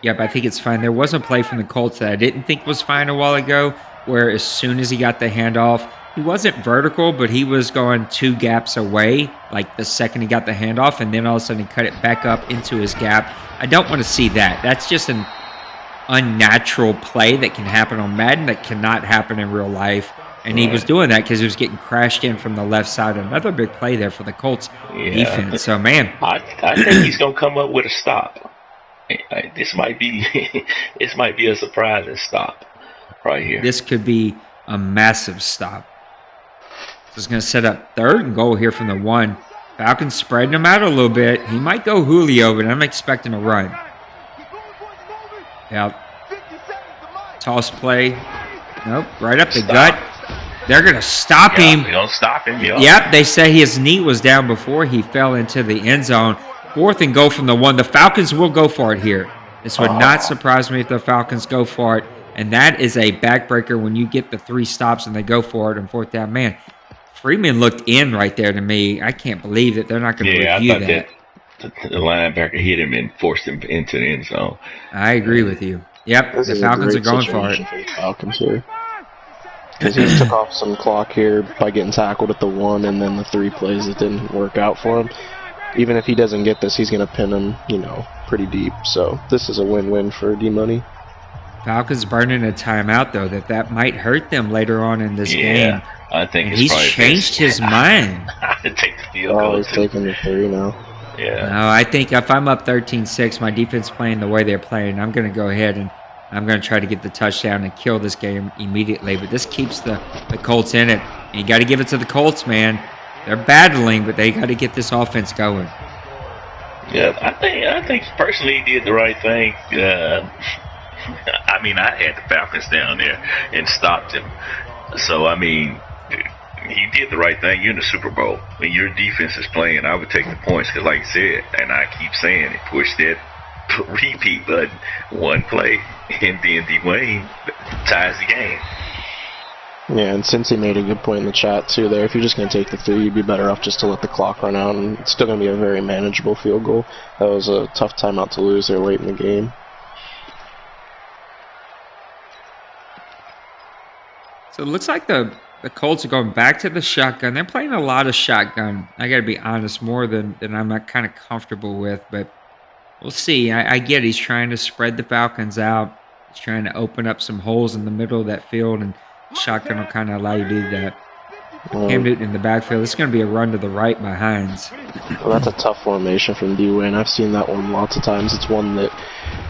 Yep, I think it's fine. There was a play from the Colts that I didn't think was fine a while ago, where as soon as he got the handoff, he wasn't vertical, but he was going 2 gaps away, like the second he got the handoff, and then all of a sudden he cut it back up into his gap. I don't want to see that. That's just an unnatural play that can happen on Madden that cannot happen in real life. And he was doing that because he was getting crashed in from the left side. Another big play there for the Colts defense. So, man. I think he's going to come up with a stop. This might be a surprising stop right here. This could be a massive stop. So it's going to set up third and goal here from the 1. Falcons spreading him out a little bit. He might go Julio, but I'm expecting a run. Yeah. Toss play. Nope. Right up the gut. They're going to stop him. They're going to stop him. Yep. They say his knee was down before he fell into the end zone. Fourth and goal from the 1. The Falcons will go for it here. This would not surprise me if the Falcons go for it. And that is a backbreaker when you get the 3 stops and they go for it on fourth down. Man, Freeman looked in right there to me. I can't believe that they're not going to review that. The linebacker hit him and forced him into the end zone. I agree with you. Yep, the Falcons are going for it. For the Falcons here. Because he took off some clock here by getting tackled at the 1 and then the 3 plays that didn't work out for him. Even if he doesn't get this, he's going to pin him, pretty deep. So this is a win-win for D-Money. Falcons burning a timeout, though, that might hurt them later on in this game. I think he's changed his mind. Take the field goal. He's taking the 3 now. Yeah. No, I think if I'm up 13-6, my defense playing the way they're playing, I'm going to go ahead and I'm going to try to get the touchdown and kill this game immediately. But this keeps the Colts in it. And you got to give it to the Colts, man. They're battling, but they got to get this offense going. Yeah, I think personally he did the right thing. I mean, I had the Falcons down there and stopped him. So, I mean, he did the right thing. You're in the Super Bowl. When your defense is playing, I would take the points because, like I said, and I keep saying it, push that repeat button, 1 play, and then Dwayne ties the game. Yeah, and since he made a good point in the chat, too, there, if you're just going to take the 3, you'd be better off just to let the clock run out, and it's still going to be a very manageable field goal. That was a tough timeout to lose there late in the game. So it looks like the Colts are going back to the shotgun. They're playing a lot of shotgun. I got to be honest, more than I'm not kind of comfortable with, but we'll see. I get he's trying to spread the Falcons out. He's trying to open up some holes in the middle of that field, and shotgun will kind of allow you to do that. Cam Newton in the backfield. It's going to be a run to the right by Hines. Well, that's a tough formation from D-Wayne. I've seen that one lots of times. It's one that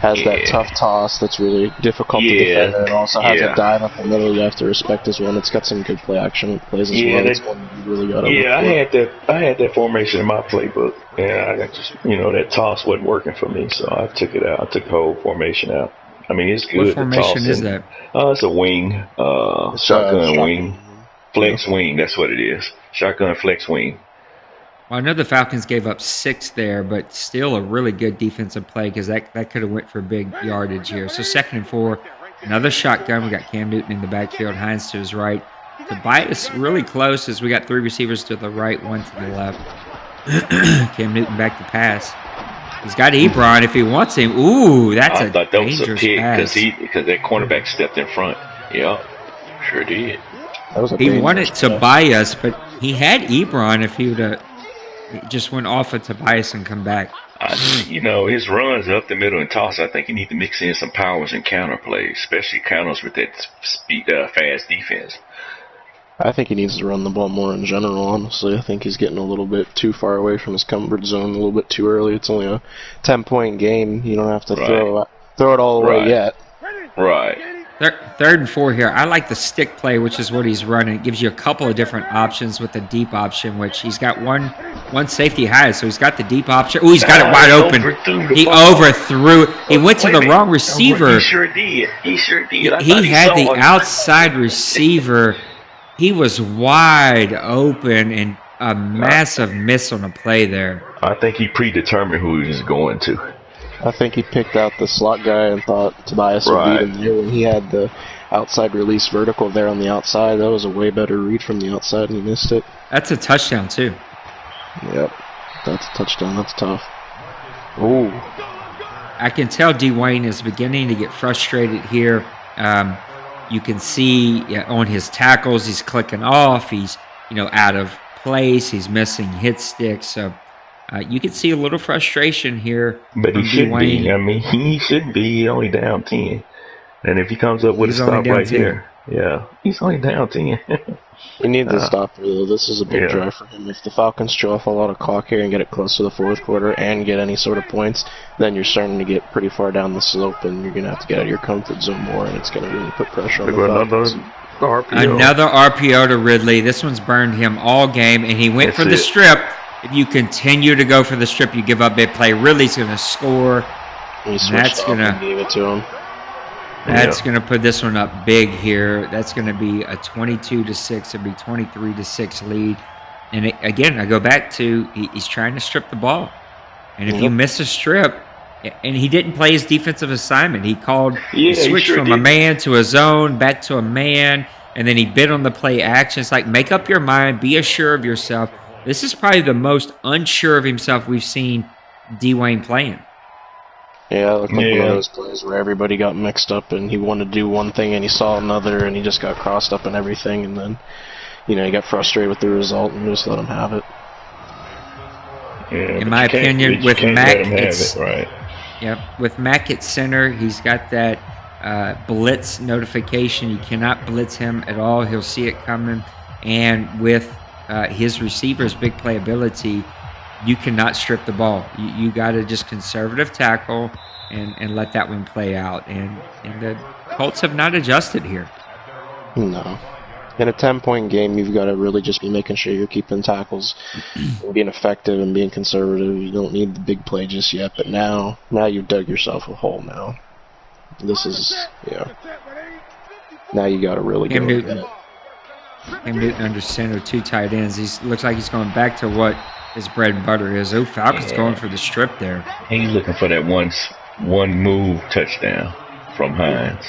has that tough toss that's really difficult to defend. And it also has a dive up the middle you have to respect as well. It's got some good play action plays as well. It's one you really got to I had that formation in my playbook. And I just, that toss wasn't working for me, so I took it out. I took the whole formation out. I mean, it's good. What formation is that? It's a wing, shotgun wing. Flex wing, that's what it is. Shotgun flex wing. Well, I know the Falcons gave up 6 there, but still a really good defensive play because that could have went for big yardage here. So 2nd and 4, another shotgun. We got Cam Newton in the backfield, Hines to his right. Tobias really close as we got 3 receivers to the right, 1 to the left. Cam Newton back to pass. He's got Ebron if he wants him. Ooh, that's a dangerous pass. Because that cornerback stepped in front. Yeah, sure did. He wanted Tobias, but he had Ebron if he would have just went off of Tobias and come back. His runs up the middle and toss. I think you need to mix in some powers and counter plays, especially counters with that fast defense. I think he needs to run the ball more in general, honestly. I think he's getting a little bit too far away from his comfort zone, a little bit too early. It's only a 10-point game. You don't have to throw it all away yet. Right. Third and 4 here. I like the stick play, which is what he's running. It gives you a couple of different options with the deep option, which he's got one safety high, so he's got the deep option. Oh, he's got it wide open. He overthrew it. He went to the wrong receiver. He sure did. He He had the outside receiver. He was wide open and a massive miss on a play there. I think he predetermined who he was going to. I think he picked out the slot guy and thought Tobias would beat him there when he had the outside release vertical there on the outside. That was a way better read from the outside, and he missed it. That's a touchdown, too. Yep. That's a touchdown. That's tough. Ooh. I can tell Dwayne is beginning to get frustrated here. You can see on his tackles, he's clicking off. He's, out of place. He's missing hit sticks. So you can see a little frustration here. But he should be. I mean, he should be only down 10. And if he comes up with a stop right here, he's only down 10. He needs a stopper, though. This is a big drive for him. If the Falcons show off a lot of clock here and get it close to the fourth quarter and get any sort of points, then you're starting to get pretty far down the slope, and you're going to have to get out of your comfort zone more, and it's going to really put pressure on the Falcons. Another RPO to Ridley. This one's burned him all game, and he went for the strip. If you continue to go for the strip, you give up big play. Ridley's going to score. He switched off and gave it to him. That's going to put this one up big here. That's going to be a 22-6. It'll be 23-6 lead. And again, I go back to he's trying to strip the ball. And if you miss a strip, and he didn't play his defensive assignment. He switched from a man to a zone, back to a man, and then he bid on the play action. It's like, make up your mind, be assured of yourself. This is probably the most unsure of himself we've seen Dwayne playing. Yeah, it looked like one of those plays where everybody got mixed up and he wanted to do one thing and he saw another and he just got crossed up and everything, and then, he got frustrated with the result and just let him have it. Yeah, in my opinion, with Mac, with Mac at center, he's got that blitz notification. You cannot blitz him at all. He'll see it coming. And with his receivers' big playability, you cannot strip the ball. You got to just conservative tackle and let that one play out. And the Colts have not adjusted here. No. In a 10-point game, you've got to really just be making sure you're keeping tackles and being effective and being conservative. You don't need the big play just yet, but now you've dug yourself a hole now. This is, now you got to really Cam go Newton. Cam Newton under center, 2 tight ends. Looks like he's going back to what his bread and butter is. Oh, Falcons going for the strip there. He's looking for that one move touchdown from Hines.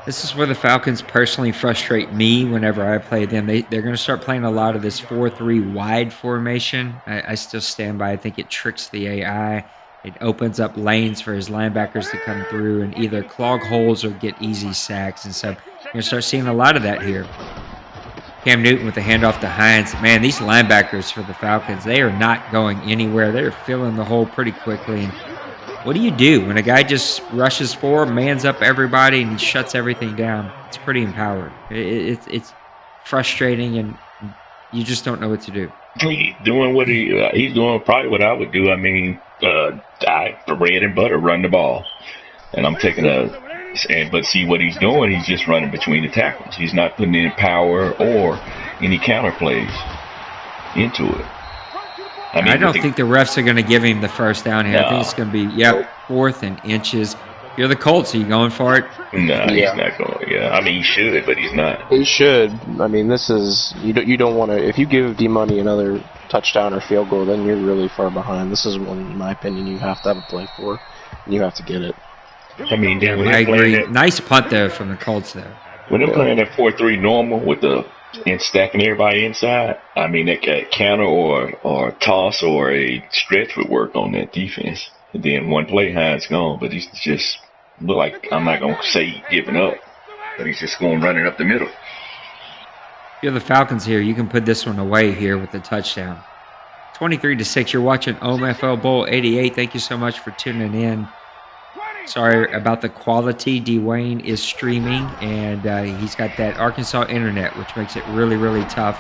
This is where the Falcons personally frustrate me whenever I play them. They're going to start playing a lot of this 4-3 wide formation. I still stand by. I think it tricks the AI. It opens up lanes for his linebackers to come through and either clog holes or get easy sacks. And so you're going to start seeing a lot of that here. Cam Newton with the handoff to Hines. Man, these linebackers for the Falcons, they are not going anywhere. They're filling the hole pretty quickly. And what do you do when a guy just rushes forward, mans up everybody, and he shuts everything down? It's pretty empowered. It's frustrating, and you just don't know what to do. He's doing what he's doing probably what I would do. I mean, the bread and butter, run the ball. And I'm taking but see what he's doing, he's just running between the tackles. He's not putting any power or any counter plays into it. I don't think the refs are going to give him the first down here. No. I think it's going to be, 4th and inches. If you're the Colts, are you going for it? No, he's not going. Yeah, I mean, he should, but he's not. He should. I mean, this is, you don't want to, if you give D-Money another touchdown or field goal, then you're really far behind. This is one, in my opinion, you have to have a play for, and you have to get it. I mean, I agree. Nice punt there from the Colts there. When they're playing that 4-3 normal and stacking everybody inside, I mean, that counter or toss or a stretch would work on that defense. And then one play, Hines gone, but he's just look like, I'm not going to say he's giving up, but he's just going running up the middle. If you're the Falcons here, you can put this one away here with the touchdown. 23-6, you're watching OMFL Bowl 88. Thank you so much for tuning in. Sorry about the quality. Dwayne is streaming, and he's got that Arkansas internet, which makes it really, really tough.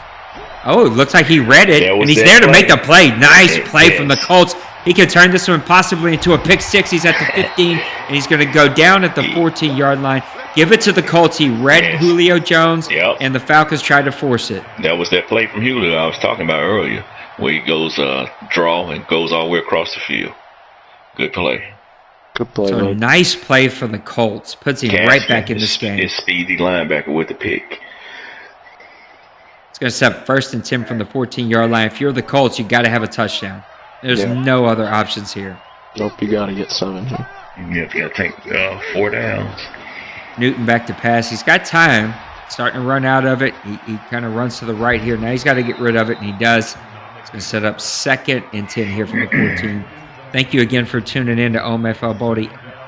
Oh, it looks like he read it, and he's there to make the play. Nice play from the Colts. He could turn this one possibly into a pick six. He's at the 15, and he's going to go down at the 14-yard line. Give it to the Colts. He read Julio Jones, Yep. and the Falcons tried to force it. That was that play from Julio I was talking about earlier, where he goes draw and goes all the way across the field. Good play. Good play. So nice play for the Colts. Puts him right back in this game. His speedy linebacker with the pick. It's going to set 1st and 10 from the 14-yard line. If you're the Colts, you got to have a touchdown. There's no other options here. Nope, you got to get 7 here. You got to take 4 downs. Newton back to pass. He's got time. Starting to run out of it. He kind of runs to the right here. Now he's got to get rid of it, and he does. It's going to set up 2nd and 10 here from the 14. Thank you again for tuning in to OMFL Bowl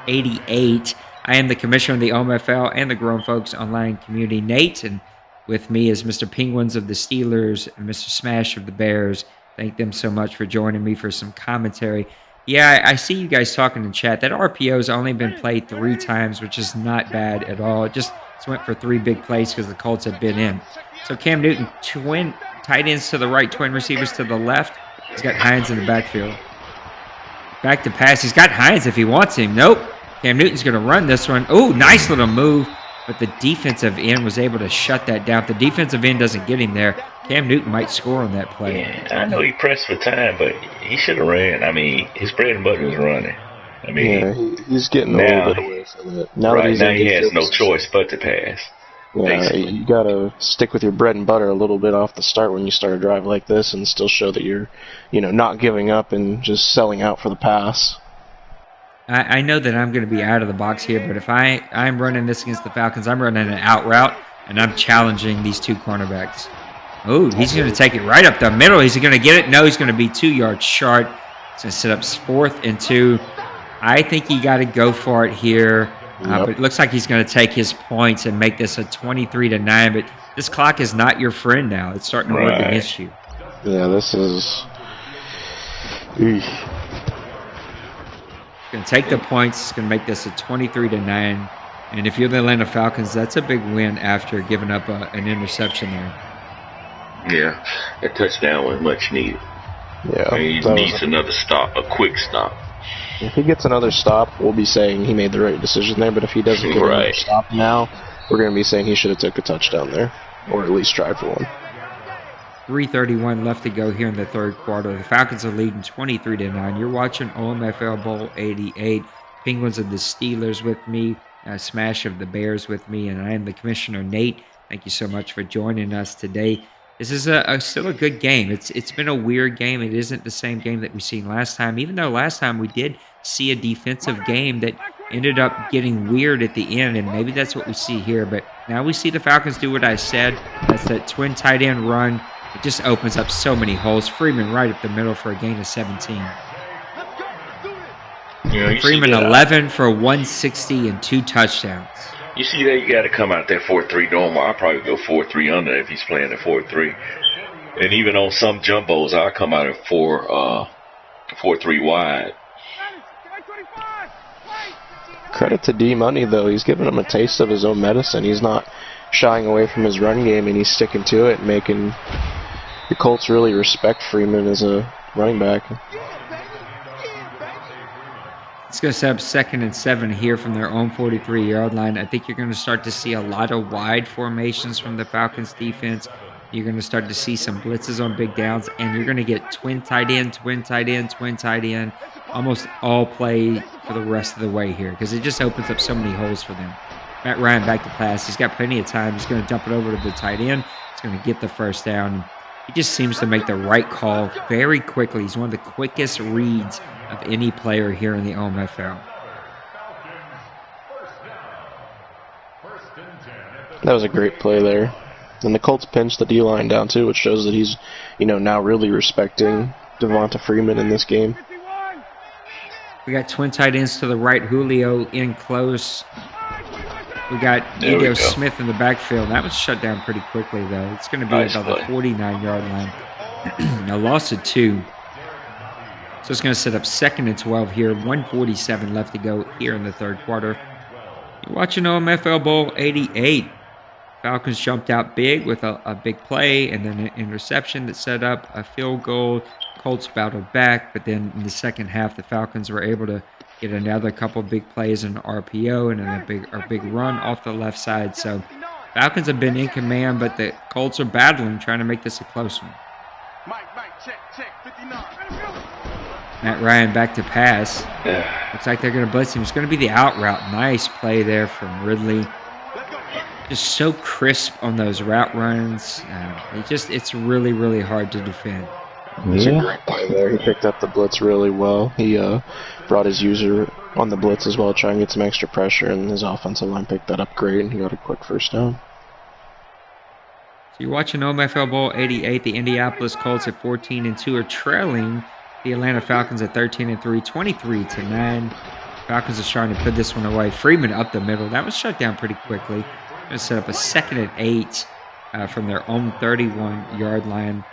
88. I am the commissioner of the OMFL and the Grown Folks Online Community, Nate, and with me is Mr. Penguins of the Steelers and Mr. Smash of the Bears. Thank them so much for joining me for some commentary. Yeah, I see you guys talking in chat. That RPO's only been played 3 times, which is not bad at all. It just went for 3 big plays because the Colts have been in. So Cam Newton, twin tight ends to the right, twin receivers to the left. He's got Hines in the backfield. Back to pass. He's got Hines if he wants him. Nope. Cam Newton's going to run this one. Oh, nice little move. But the defensive end was able to shut that down. If the defensive end doesn't get him there, Cam Newton might score on that play. Yeah, I know he pressed for time, but he should have ran. I mean, his bread and butter is running. I mean, he's getting a little bit away from it. Now he has no choice but to pass. Yeah, you got to stick with your bread and butter a little bit off the start when you start a drive like this and still show that you're, not giving up and just selling out for the pass. I know that I'm going to be out of the box here, but if I'm running this against the Falcons, I'm running an out route, and I'm challenging these 2 cornerbacks. Oh, he's going to take it right up the middle. Is he going to get it? No, he's going to be 2 yards short. It's going to set up 4th and 2. I think you got to go for it here. But it looks like he's going to take his points and make this a 23-9. But this clock is not your friend now. It's starting to work against you. Yeah, this is... Going to take the points. It's going to make this a 23-9. And if you're the Atlanta Falcons, that's a big win after giving up an interception there. Yeah, that touchdown was much needed. Yeah, he needs another stop, a quick stop. If he gets another stop, we'll be saying he made the right decision there. But if he doesn't get another stop now, we're going to be saying he should have took a touchdown there, or at least tried for one. 3:31 left to go here in the 3rd quarter. The Falcons are leading 23-9. You're watching OMFL Bowl 88. Penguins of the Steelers with me, Smash of the Bears with me, and I am the commissioner, Nate. Thank you so much for joining us today. This is still a good game. It's been a weird game. It isn't the same game that we seen last time, even though last time we did see a defensive game that ended up getting weird at the end, and maybe that's what we see here. But now we see the Falcons do what I said. That's that twin tight end run. It just opens up so many holes. Freeman right up the middle for a gain of 17. Freeman 11 for 160 and 2 touchdowns. You see that? You got to come out there 4-3 normal. I'll probably go 4-3 under if he's playing at 4-3. And even on some jumbos, I'll come out at 4-3 wide. Credit to D Money, though. He's giving him a taste of his own medicine. He's not shying away from his run game, and he's sticking to it, making the Colts really respect Freeman as a running back. It's going to set up 2nd and 7 here from their own 43-yard line. I think you're going to start to see a lot of wide formations from the Falcons defense. You're going to start to see some blitzes on big downs, and you're going to get twin tight end, almost all play for the rest of the way here because it just opens up so many holes for them. Matt Ryan back to pass. He's got plenty of time. He's going to dump it over to the tight end. He's going to get the 1st down. He just seems to make the right call very quickly. He's one of the quickest reads of any player here in the OMFL. That was a great play there. And the Colts pinched the D-line down too, which shows that he's, now really respecting Devonta Freeman in this game. We got twin tight ends to the right. Julio in close. We got Edo Smith in the backfield. That was shut down pretty quickly, though. It's going to be about the 49-yard line. A loss of 2. So it's going to set up 2nd and 12 here. 1:47 left to go here in the 3rd quarter. You're watching OMFL Bowl 88. Falcons jumped out big with a big play and then an interception that set up a field goal. Colts battled back, but then in the second half, the Falcons were able to get another couple big plays in RPO and then a big run off the left side. So Falcons have been in command, but the Colts are battling, trying to make this a close one. Matt Ryan back to pass. Looks like they're going to blitz him. It's going to be the out route. Nice play there from Ridley. Just so crisp on those route runs. It's really, really hard to defend. It's a great play there. He picked up the blitz really well. He brought his user on the blitz as well, trying to get some extra pressure, and his offensive line picked that up great, and he got a quick first down. So you're watching OMFL Bowl 88. The Indianapolis Colts at 14-2 are trailing the Atlanta Falcons at 13-3, 23-9. Falcons are trying to put this one away. Freeman up the middle. That was shut down pretty quickly. Going to set up a 2nd and 8 from their own 31-yard line.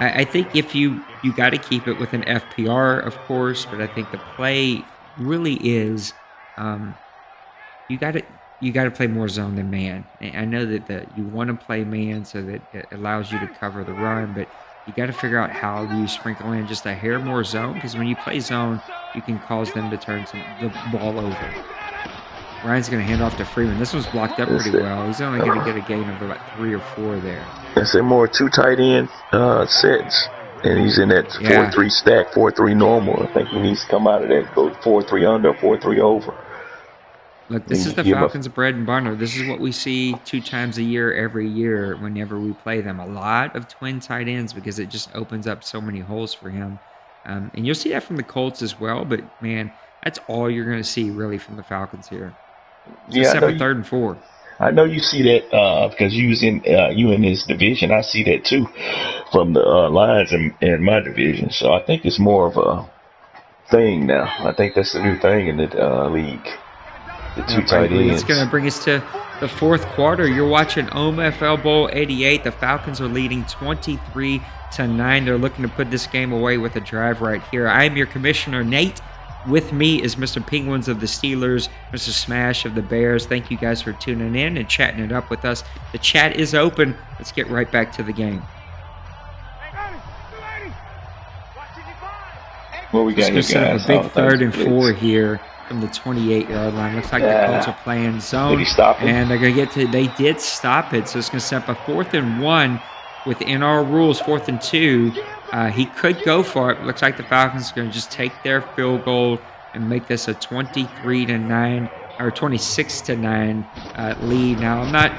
I think if you got to keep it with an FPR, of course, but I think the play really is you got to play more zone than man. I know that you want to play man so that it allows you to cover the run, but you got to figure out how you sprinkle in just a hair more zone, because when you play zone, you can cause them to turn the ball over. Ryan's going to hand off to Freeman. This one's blocked up pretty well. He's only going to get a gain of about 3 or 4 there. It's a more 2 tight end sets, and he's in that 4-3 stack, 4-3 normal. I think he needs to come out of that, go 4-3 under, 4-3 over. Look, this is the Falcons' bread and butter. This is what we see 2 times a year, every year, whenever we play them. A lot of twin tight ends, because it just opens up so many holes for him. And you'll see that from the Colts as well, but, man, that's all you're going to see, really, from the Falcons here. Except for 3rd and 4. I know you see that because you in this division. I see that, too, from the Lions in my division. So I think it's more of a thing now. I think that's the new thing in the league. The 2 tight ends. It's going to bring us to the 4th quarter. You're watching OMFL Bowl 88. The Falcons are leading 23-9. They're looking to put this game away with a drive right here. I am your commissioner, Nate. With me is Mr. Penguins of the Steelers, Mr. Smash of the Bears. Thank you guys for tuning in and chatting it up with us. The chat is open. Let's get right back to the game. What we got here, guys? Set up a big 3rd and 4 here from the 28-yard line. Looks like the Colts are playing zone. Did he stop him? And they're going to get to, they did stop it. So it's going to set up a 4th and 1 within our rules, 4th and 2. He could go for it. Looks like the Falcons are going to just take their field goal and make this a 23-9 or 26-9 lead. Now, I'm not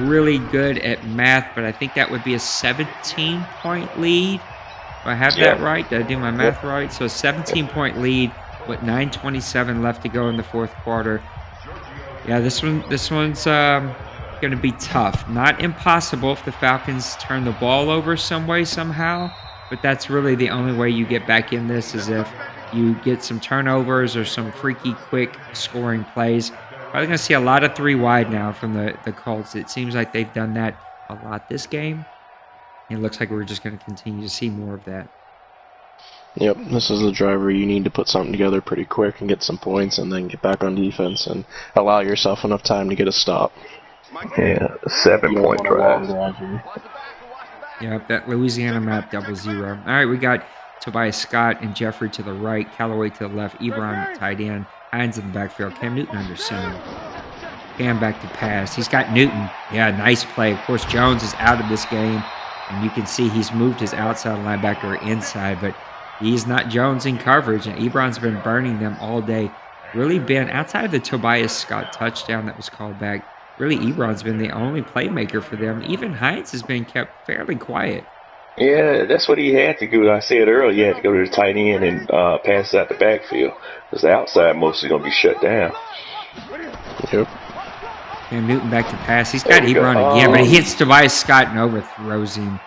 really good at math, but I think that would be a 17-point lead. Do I have that right? Did I do my math right? So a 17-point lead with 9:27 left to go in the 4th quarter. Yeah, this one's going to be tough. Not impossible if the Falcons turn the ball over some way, somehow. But that's really the only way you get back in this, is if you get some turnovers or some freaky, quick scoring plays. Probably going to see a lot of 3 wide now from the Colts. It seems like they've done that a lot this game. It looks like we're just going to continue to see more of that. Yep, this is the drive where you need to put something together pretty quick and get some points, and then get back on defense and allow yourself enough time to get a stop. Yeah, 7-point drive. Yeah, that Louisiana map 0-0. All right, we got Tobias Scott and Jeffrey to the right, Callaway to the left, Ebron tight end, Hines in the backfield, Cam Newton under center. Cam back to pass. He's got Newton. Yeah, nice play. Of course, Jones is out of this game, and you can see he's moved his outside linebacker inside, but he's not Jones in coverage, and Ebron's been burning them all day. Really been, outside of the Tobias Scott touchdown that was called back, really Ebron's been the only playmaker for them. Even Hines has been kept fairly quiet. Yeah, that's what he had to do. I said earlier, he had to go to the tight end and pass out the backfield, because the outside mostly going to be shut down. Yep. Cam Newton back to pass. He's got Ebron again, but he hits Tobias Scott and overthrows him.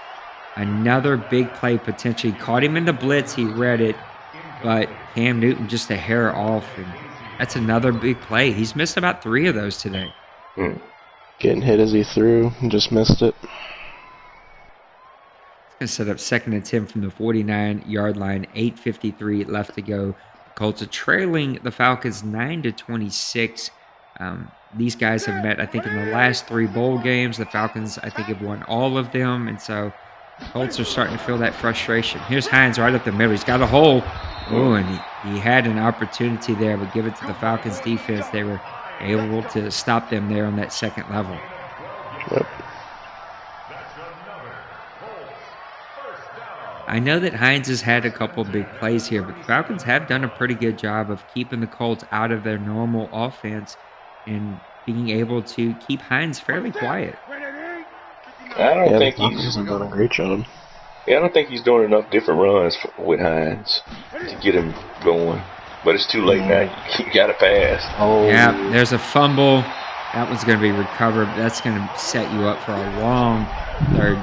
Another big play potentially. Caught him in the blitz. He read it, but Cam Newton just a hair off, and that's another big play. He's missed about 3 of those today. Getting hit as he threw and just missed it. It's going to set up 2nd and 10 from the 49-yard line. 8:53 left to go. The Colts are trailing the Falcons 9-26. These guys have met, I think, in the last 3 bowl games. The Falcons, I think, have won all of them, and so the Colts are starting to feel that frustration. Here's Hines right up the middle. He's got a hole. Oh, and he had an opportunity there, but give it to the Falcons defense. They were able to stop them there on that second level. Yep. I know that Hines has had a couple big plays here, but the Falcons have done a pretty good job of keeping the Colts out of their normal offense and being able to keep Hines fairly quiet. I don't think the Falcons have done a great job. Yeah, I don't think he's doing enough different runs with Hines to get him going. But it's too late now. You got to pass. Oh. Yeah, there's a fumble. That one's going to be recovered. That's going to set you up for a long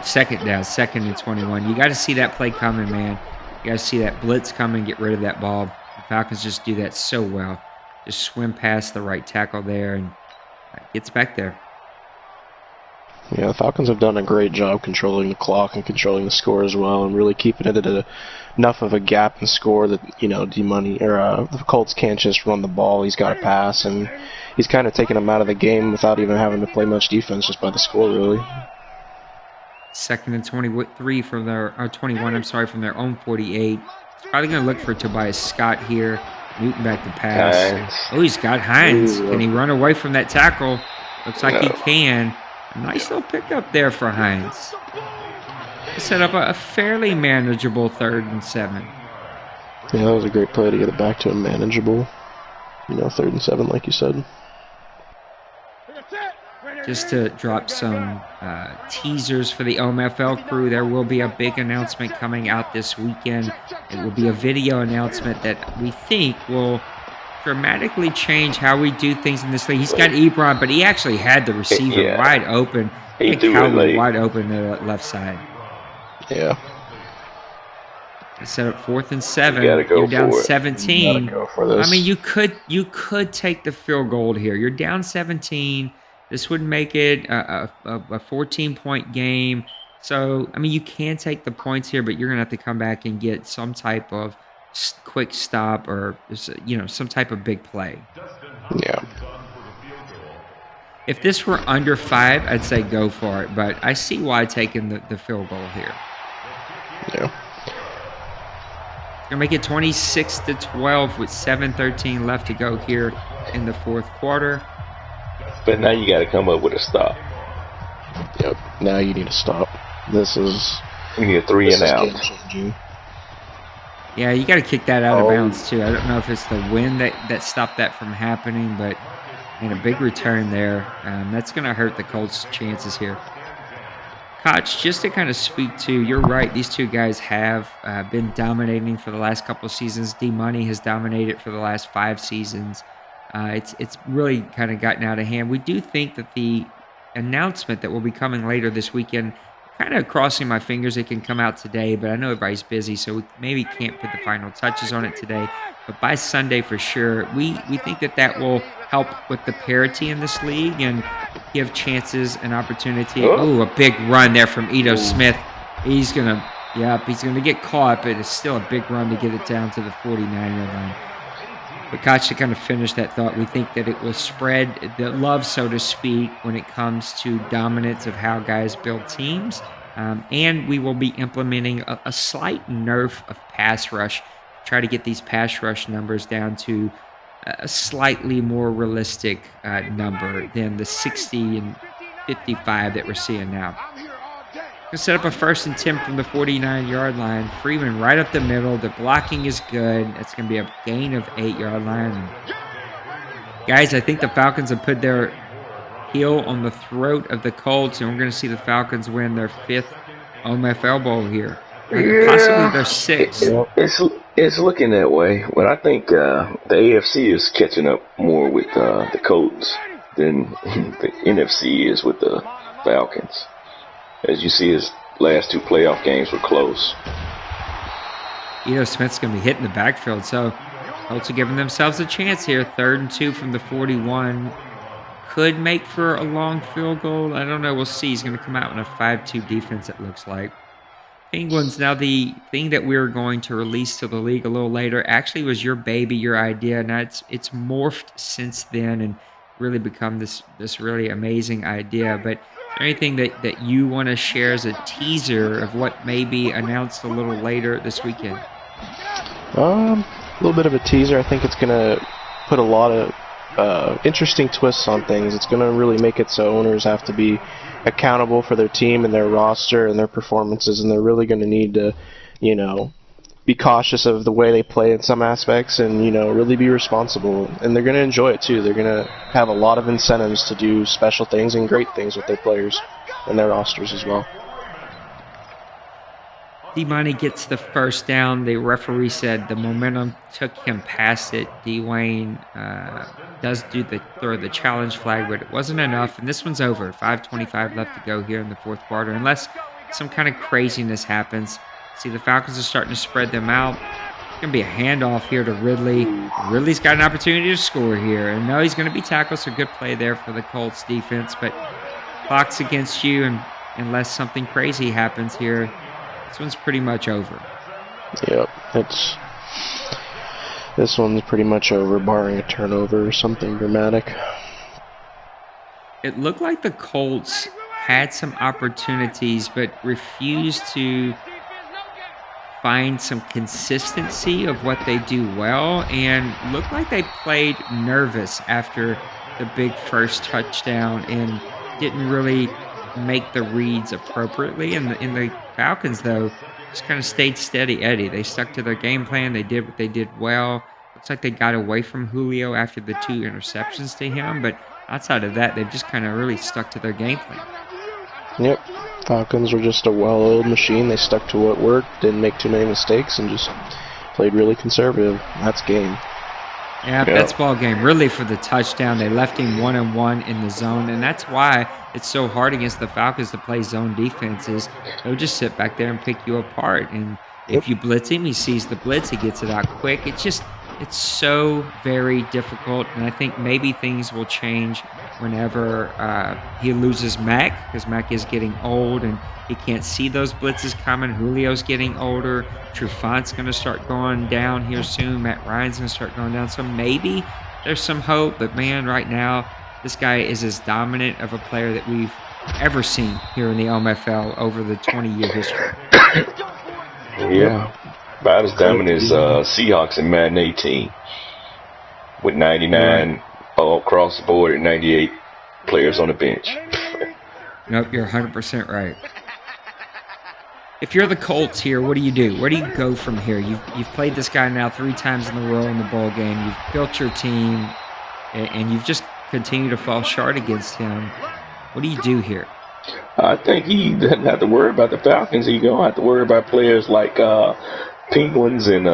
second down, 2nd and 21. You got to see that play coming, man. You got to see that blitz coming, get rid of that ball. The Falcons just do that so well. Just swim past the right tackle there and gets back there. Yeah, the Falcons have done a great job controlling the clock and controlling the score as well, and really keeping it at enough of a gap in score that the Colts can't just run the ball. He's got to pass, and he's kind of taken them out of the game without even having to play much defense, just by the score, really. 2nd and 23 from their 21. I'm sorry, from their own 48. He's probably going to look for Tobias Scott here. Newton back to pass. Hines. Oh, he's got Hines. Ooh. Can he run away from that tackle? Looks like he can. A nice little pickup there for Hines. Set up a fairly manageable 3rd and 7. Yeah, that was a great play to get it back to a manageable, 3rd and 7, like you said. Just to drop some teasers for the OMFL crew, there will be a big announcement coming out this weekend. It will be a video announcement that we think will dramatically change how we do things in this league. He's got Ebron, but he actually had the receiver wide open. He threw it late. Wide open to the left side. Yeah. Set up 4th and 7. You gotta go You're down for it. 17. You gotta go for this. I mean, you could take the field goal here. You're down 17. This would make it a 14-point game. So, I mean, you can take the points here, but you're going to have to come back and get some type of quick stop or, some type of big play. Yeah. If this were under 5, I'd say go for it, but I see why taking the field goal here. Yeah. It's going to make it 26-12 with 7:13 left to go here in the 4th quarter. But now you got to come up with a stop. Yep. Now you need to stop. You need a 3 and out. Game-changing. Yeah, you got to kick that out of bounds, too. I don't know if it's the wind that stopped that from happening, but a big return there. That's going to hurt the Colts' chances here. Koch, just to kind of speak to, you're right, these two guys have been dominating for the last couple of seasons. D-Money has dominated for the last 5 seasons. It's really kind of gotten out of hand. We do think that the announcement that will be coming later this weekend, kind of crossing my fingers it can come out today, but I know everybody's busy, so we maybe can't put the final touches on it today. But by Sunday for sure, we think that will help with the parity in this league and give chances and opportunity. Oh, a big run there from Ito Smith. He's going to get caught, but it's still a big run to get it down to the 49-yard line. But Koch, to kind of finish that thought, we think that it will spread the love, so to speak, when it comes to dominance of how guys build teams. And we will be implementing a slight nerf of pass rush, try to get these pass rush numbers down to a slightly more realistic number than the 60 and 55 that we're seeing now. Gonna set up a 1st and 10 from the 49-yard line. Freeman right up the middle. The blocking is good. That's going to be a gain of 8-yard line. Guys, I think the Falcons have put their heel on the throat of the Colts, and we're going to see the Falcons win their 5th OMFL Bowl here. Possibly their 6th. It's looking that way, but I think the AFC is catching up more with the Colts than the NFC is with the Falcons. As you see, his last 2 playoff games were close. Ito Smith's going to be hitting the backfield, so Colts are giving themselves a chance here. 3rd and 2 from the 41. Could make for a long field goal. I don't know. We'll see. He's going to come out in a 5-2 defense, it looks like. Penguins, now the thing that we're going to release to the league a little later actually was your baby, your idea. Now it's morphed since then and really become this really amazing idea. But anything that you want to share as a teaser of what may be announced a little later this weekend? little bit of a teaser. I think it's going to put a lot of interesting twists on things. It's going to really make it so owners have to be accountable for their team and their roster and their performances, and they're really going to need to, be cautious of the way they play in some aspects and, really be responsible. And they're going to enjoy it, too. They're going to have a lot of incentives to do special things and great things with their players and their rosters as well. D-Money gets the first down. The referee said the momentum took him past it. Dwayne does throw the challenge flag, but it wasn't enough. And this one's over. 5:25 left to go here in the fourth quarter. Unless some kind of craziness happens. See, the Falcons are starting to spread them out. It's going to be a handoff here to Ridley. Ridley's got an opportunity to score here. And no, he's going to be tackled, so good play there for the Colts defense. But clock's against you, and unless something crazy happens here, this one's pretty much over. Yep, this one's pretty much over, barring a turnover or something dramatic. It looked like the Colts had some opportunities, but refused to find some consistency of what they do well, and looked like they played nervous after the big first touchdown and didn't really make the reads appropriately. And the Falcons, though, just kind of stayed steady Eddie. They stuck to their game plan. They did what they did well. Looks like they got away from Julio after the 2 interceptions to him, but outside of that, they've just kind of really stuck to their game plan. Yep. Falcons were just a well-oiled machine. They stuck to what worked, didn't make too many mistakes, and just played really conservative. That's game. Yeah, that's ball game. Really, for the touchdown, they left him 1-on-1 in the zone, and that's why it's so hard against the Falcons to play zone defenses. They'll just sit back there and pick you apart, and if you blitz him, he sees the blitz, he gets it out quick. It's so very difficult, and I think maybe things will change whenever he loses Mac, because Mac is getting old and he can't see those blitzes coming. Julio's getting older. Trufant's going to start going down here soon. Matt Ryan's going to start going down. So maybe there's some hope, but man, right now, this guy is as dominant of a player that we've ever seen here in the OMFL over the 20-year history. Yeah. About as dominant as Seahawks in Madden 18 with 99 all across the board and 98 players on the bench. Nope, you're 100% right. If you're the Colts here, what do you do? Where do you go from here? You've played this guy now 3 times in a row in the bowl game. You've built your team, and you've just continued to fall short against him. What do you do here? I think he doesn't have to worry about the Falcons. He's going to have to worry about players like Penguins and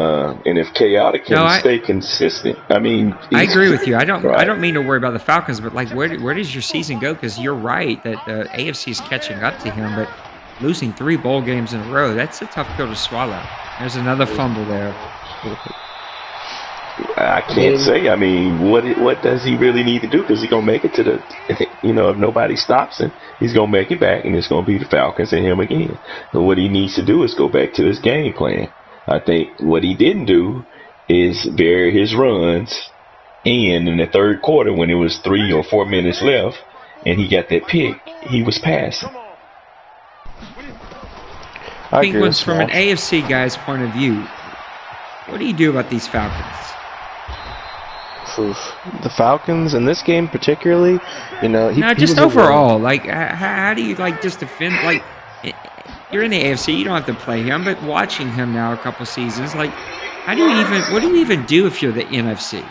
if chaotic can stay consistent. I mean, I agree with you. I don't mean to worry about the Falcons, but like where does your season go? Because you're right that the AFC is catching up to him, but losing 3 bowl games in a row, that's a tough pill to swallow. There's another fumble there. I can't say. I mean, what does he really need to do? Because he's going to make it to the, if nobody stops him, he's going to make it back, and it's going to be the Falcons and him again. And what he needs to do is go back to his game plan. I think what he didn't do is vary his runs, and in the third quarter when it was 3 or 4 minutes left and he got that pick, he was passing. Penguins, from an AFC guy's point of view, what do you do about these Falcons? The Falcons in this game particularly, just overall, like how do you just defend? Like, you're in the AFC, you don't have to play him, but watching him now a couple seasons, like, what do you even do if you're the NFC?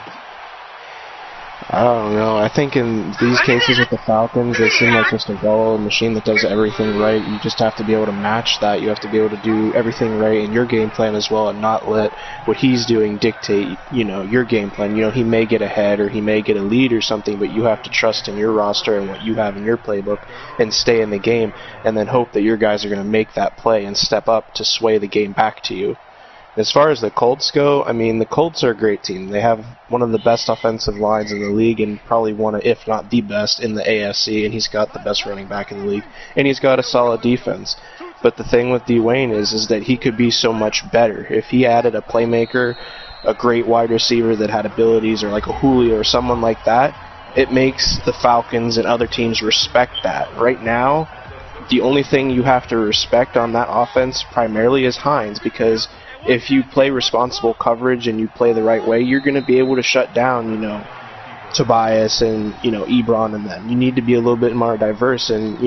I don't know. I think in these cases with the Falcons, they seem like just a well-oiled machine that does everything right. You just have to be able to match that. You have to be able to do everything right in your game plan as well, and not let what he's doing dictate, your game plan. He may get ahead or he may get a lead or something, but you have to trust in your roster and what you have in your playbook and stay in the game, and then hope that your guys are going to make that play and step up to sway the game back to you. As far as the Colts go, I mean, the Colts are a great team. They have one of the best offensive lines in the league, and probably one of, if not the best, in the AFC, and he's got the best running back in the league, and he's got a solid defense. But the thing with Dwayne is that he could be so much better. If he added a playmaker, a great wide receiver that had abilities, or like a Julio or someone like that, it makes the Falcons and other teams respect that. Right now, the only thing you have to respect on that offense primarily is Hines, because if you play responsible coverage and you play the right way, you're going to be able to shut down, Tobias and, Ebron and them. You need to be a little bit more diverse and,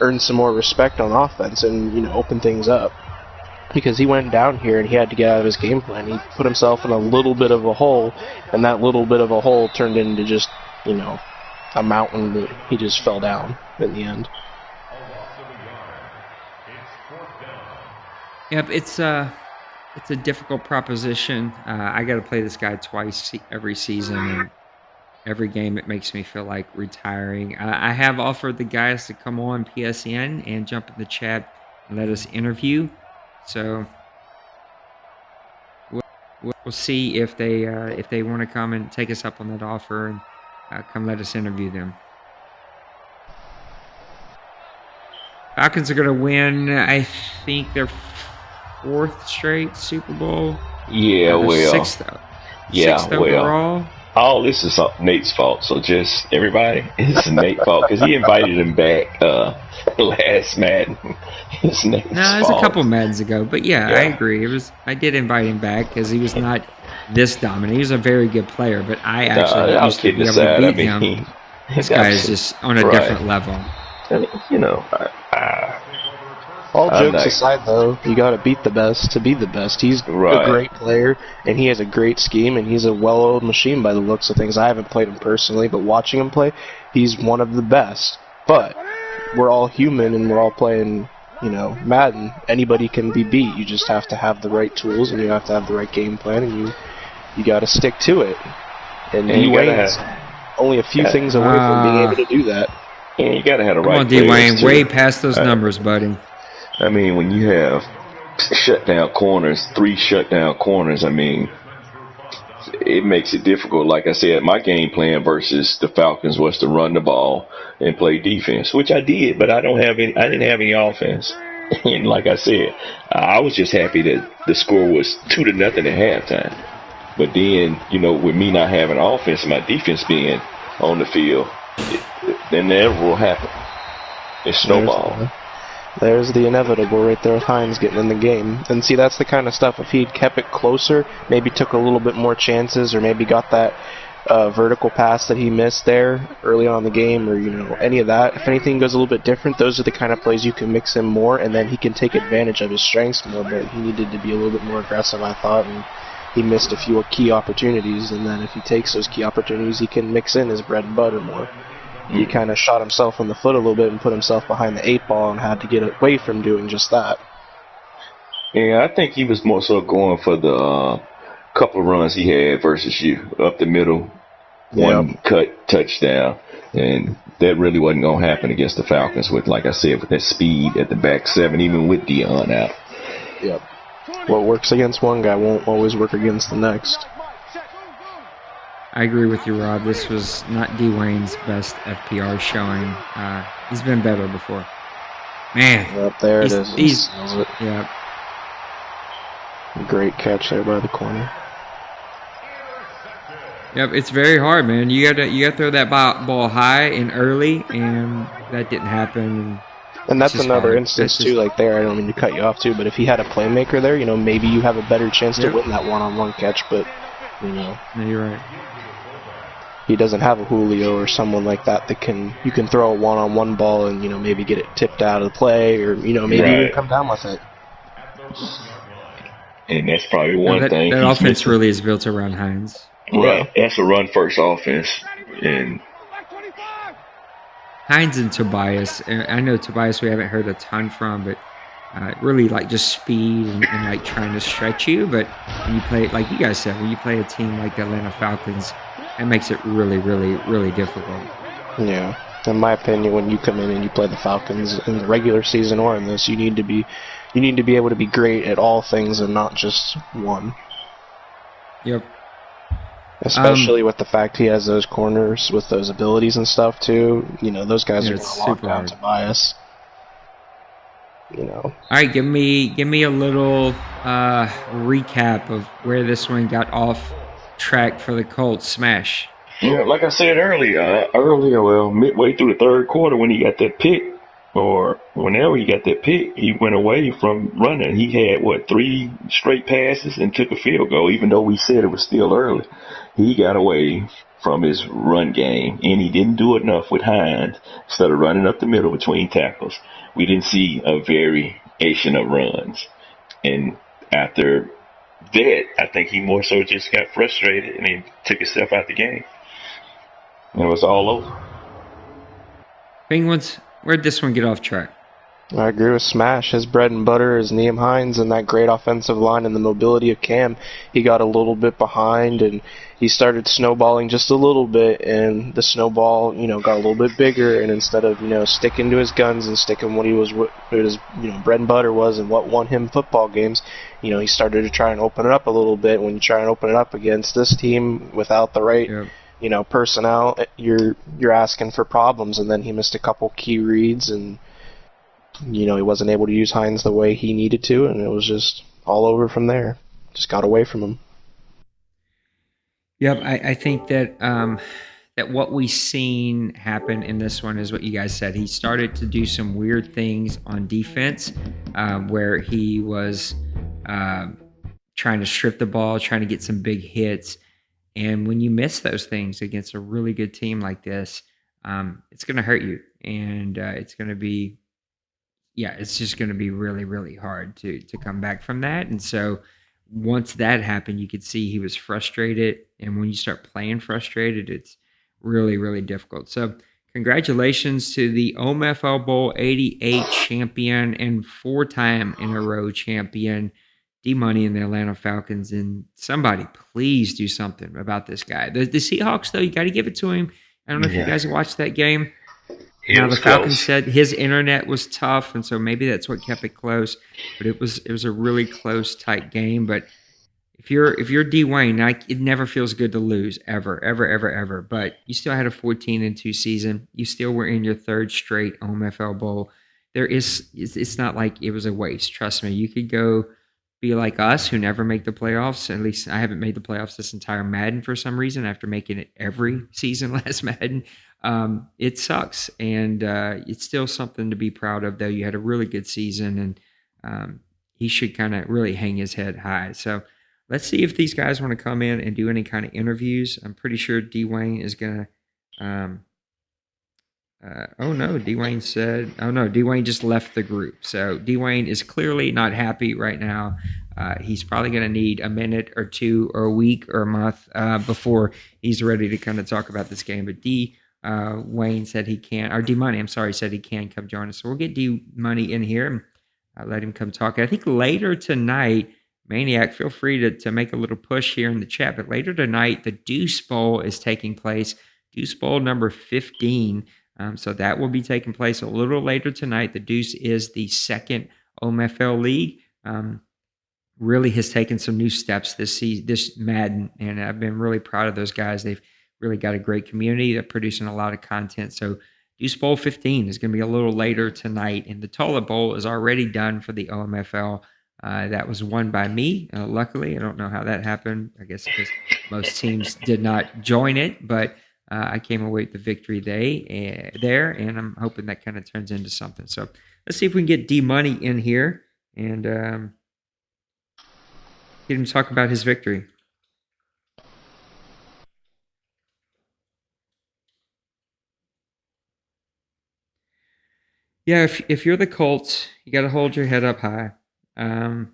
earn some more respect on offense and, open things up. Because he went down here and he had to get out of his game plan. He put himself in a little bit of a hole, and that little bit of a hole turned into just, a mountain that he just fell down in the end. Yep, it's a difficult proposition. I got to play this guy twice every season, and every game it makes me feel like retiring. I have offered the guys to come on PSN and jump in the chat and let us interview. So we'll see if they want to come and take us up on that offer and come let us interview them. Falcons are going to win, I think, their 4th straight Super Bowl. Yeah, Sixth overall. All this is Nate's fault. So just everybody, it's Nate's fault because he invited him back last Madden. It's Nate's fault. No, it was a couple Maddens ago, but yeah, I agree. I did invite him back because he was not this dominant. He was a very good player, but I actually used to be able to beat him. This guy is just on a different level. All jokes aside, though, you got to beat the best to be the best. He's a great player, and he has a great scheme, and he's a well-oiled machine by the looks of things. I haven't played him personally, but watching him play, he's one of the best. But we're all human, and we're all playing, Madden. Anybody can be beat. You just have to have the right tools, and you have to have the right game plan, and you got to stick to it. And D-Wayne's only a few things away from being able to do that. And you got to have the right. Come on, D-Wayne, way past those numbers, buddy. I mean, when you have 3 shutdown corners, it makes it difficult. Like I said, my game plan versus the Falcons was to run the ball and play defense, which I did, but I didn't have any offense. And like I said, I was just happy that the score was 2-0 at halftime. But then, with me not having offense and my defense being on the field, then the inevitable will happen. It snowballed. There's the inevitable right there with Hines getting in the game. And see, that's the kind of stuff, if he'd kept it closer, maybe took a little bit more chances, or maybe got that vertical pass that he missed there early on in the game, or, any of that. If anything goes a little bit different, those are the kind of plays you can mix in more, and then he can take advantage of his strengths more, but he needed to be a little bit more aggressive, I thought, and he missed a few key opportunities, and then if he takes those key opportunities, he can mix in his bread and butter more. He kind of shot himself in the foot a little bit and put himself behind the 8 ball and had to get away from doing just that. Yeah, I think he was more so going for the couple of runs he had versus you up the middle, one cut touchdown, and that really wasn't going to happen against the Falcons with, like I said, with that speed at the back 7, even with Dion out. Yep. What works against one guy won't always work against the next. I agree with you, Rob. This was not D-Wayne's best FPR showing. He's been better before. Man. Up there it is. Yeah. Great catch there by the corner. Yep, it's very hard, man. You got to throw that ball high and early, and that didn't happen. And that's another instance, too, like there. I don't mean to cut you off, too, but if he had a playmaker there, maybe you have a better chance to win that one-on-one catch, but, Yeah, you're right. He doesn't have a Julio or someone like that you can throw a one-on-one ball and, maybe get it tipped out of the play or, maybe even come down with it. And that's probably one thing. That offense really is built around Hines. Right. That's a run-first offense. And Hines and Tobias. And I know Tobias we haven't heard a ton from, but really like just speed and like trying to stretch you. But when you play, like you guys said, when you play a team like the Atlanta Falcons, it makes it really, really, really difficult. Yeah. In my opinion, when you come in and you play the Falcons in the regular season or in this, you need to be able to be great at all things and not just one. Yep. Especially with the fact he has those corners with those abilities and stuff too. Those guys are going to lock down Tobias. All right, give me a little recap of where this one got off track for the Colts. Smash. Yeah, like I said earlier, midway through the third quarter when he got that pick, or whenever he got that pick, he went away from running. He had, 3 straight passes and took a field goal, even though we said it was still early. He got away from his run game, and he didn't do enough with Hines. Instead of running up the middle between tackles, we didn't see a variation of runs. And after that, I think he more so just got frustrated and he took himself out the game. And it was all over. Penguins, where'd this one get off track? I agree with Smash. His bread and butter is Liam Hines and that great offensive line and the mobility of Cam. He got a little bit behind and he started snowballing just a little bit, and the snowball, got a little bit bigger. And instead of, sticking to his guns and sticking what his bread and butter was and what won him football games, he started to try and open it up a little bit. When you try and open it up against this team without the right, personnel, you're asking for problems. And then he missed a couple key reads and. He wasn't able to use Hines the way he needed to, and it was just all over from there. Just got away from him. Yep, I think that that what we seen happen in this one is what you guys said. He started to do some weird things on defense, where he was trying to strip the ball, trying to get some big hits. And when you miss those things against a really good team like this, it's going to hurt you, and it's going to be. Yeah, it's just going to be really, really hard to come back from that. And so once that happened, you could see he was frustrated. And when you start playing frustrated, it's really, really difficult. So congratulations to the OMFL Bowl 88 champion and 4-time in a row champion, D-Money and the Atlanta Falcons. And somebody, please do something about this guy. The Seahawks, though, you got to give it to him. I don't know if you guys watched that game. Now the Falcons said his internet was tough, and so maybe that's what kept it close. But it was a really close, tight game. But if you're Dwayne, it never feels good to lose ever, ever, ever, ever. But you still had a 14-2 season. You still were in your 3rd straight OMFL Bowl. It's not like it was a waste. Trust me, you could go be like us who never make the playoffs. At least I haven't made the playoffs this entire Madden for some reason after making it every season last Madden. It sucks, and it's still something to be proud of, though. You had a really good season, and he should kind of really hang his head high. So let's see if these guys want to come in and do any kind of interviews. I'm pretty sure Dwayne is going to Dwayne just left the group. So Dwayne is clearly not happy right now. He's probably going to need a minute or two or a week or a month before he's ready to kind of talk about this game. But Wayne said he can, or D-Money, I'm sorry, said he can come join us. So we'll get D-Money in here and let him come talk. I think later tonight, Maniac, feel free to make a little push here in the chat. But later tonight, the Deuce Bowl is taking place. Deuce Bowl number 15. So that will be taking place a little later tonight. The Deuce is the 2nd OMFL league. Really has taken some new steps this Madden, and I've been really proud of those guys. They've really got a great community. They're producing a lot of content. So Deuce Bowl 15 is going to be a little later tonight, and the Toilet Bowl is already done for the OMFL. That was won by me. Luckily, I don't know how that happened. I guess because most teams did not join it, but I came away with the victory there, and I'm hoping that kind of turns into something. So let's see if we can get D-Money in here and get him to talk about his victory. Yeah, if you're the Colts, you got to hold your head up high. I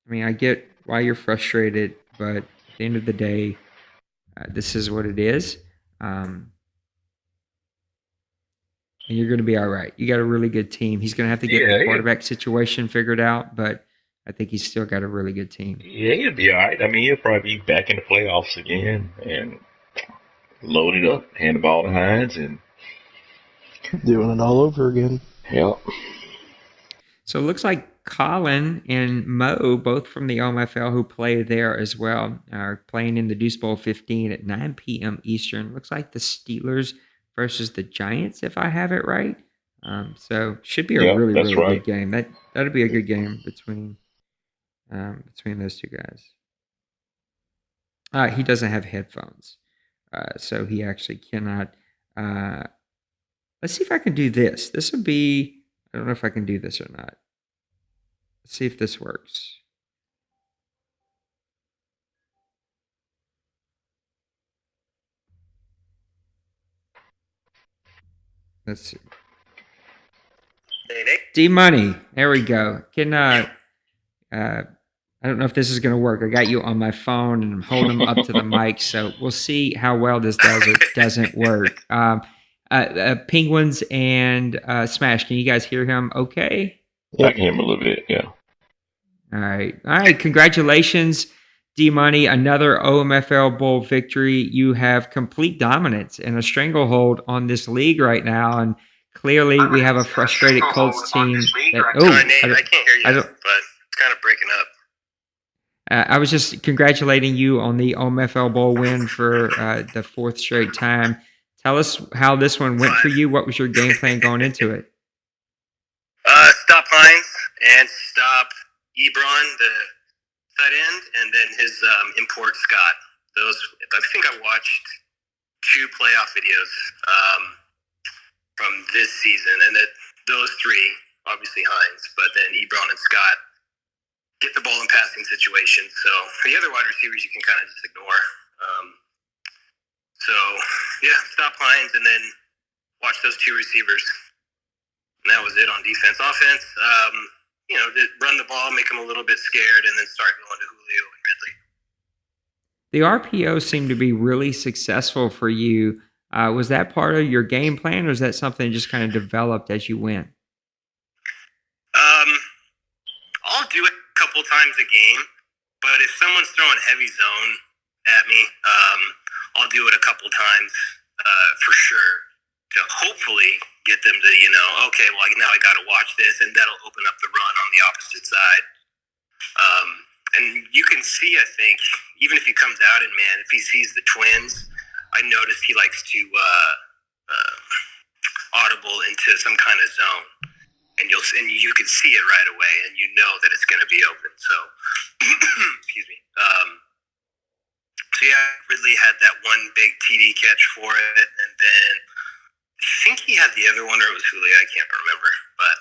mean, I get why you're frustrated, but at the end of the day, this is what it is. And you're going to be all right. You got a really good team. He's going to have to get the quarterback situation figured out, but I think he's still got a really good team. Yeah, he'll be all right. I mean, he'll probably be back in the playoffs again and load it up, hand the ball to Hines, and doing it all over again. Yep. So it looks like Colin and Mo, both from the OMFL who play there as well, are playing in the Deuce Bowl 15 at 9 p.m. Eastern. Looks like the Steelers versus the Giants, if I have it right. So should be a really good game. That'll be a good game between those two guys. He doesn't have headphones, so he actually cannot Let's see if I can do this. This would be, I don't know if I can do this or not. Let's see if this works. Let's see. D-Money. There we go. Can I don't know if this is going to work. I got you on my phone and I'm holding them up to the mic, so we'll see how well this does or doesn't work. Penguins and Smash. Can you guys hear him okay? I can hear him a little bit, yeah. All right. Congratulations, D-Money. Another OMFL Bowl victory. You have complete dominance and a stranglehold on this league right now, and clearly we have a frustrated Colts team. I can't hear you, but it's kind of breaking up. I was just congratulating you on the OMFL Bowl win for the fourth straight time. Tell us how this one went for you. What was your game plan going into it? Stop Hines and stop Ebron, the tight end, and then his import Scott. I think I watched 2 playoff videos from this season, and those 3, obviously Hines, but then Ebron and Scott get the ball in passing situations. So the other wide receivers you can kind of just ignore. Stop Hines and then watch those 2 receivers. And that was it on defense. Offense, run the ball, make them a little bit scared, and then start going to Julio and Ridley. The RPO seemed to be really successful for you. Was that part of your game plan, or is that something that just kind of developed as you went? I'll do it a couple times a game, but if someone's throwing heavy zone at me, I'll do it a couple times for sure to hopefully get them to, okay, well, now I got to watch this, and that'll open up the run on the opposite side. And you can see, I think, even if he comes out and, man, if he sees the twins, I noticed he likes to audible into some kind of zone. And you can see it right away, and you know that it's going to be open. So, excuse me. Ridley had that one big TD catch for it, and then I think he had the other one, or it was Julio. I can't remember. But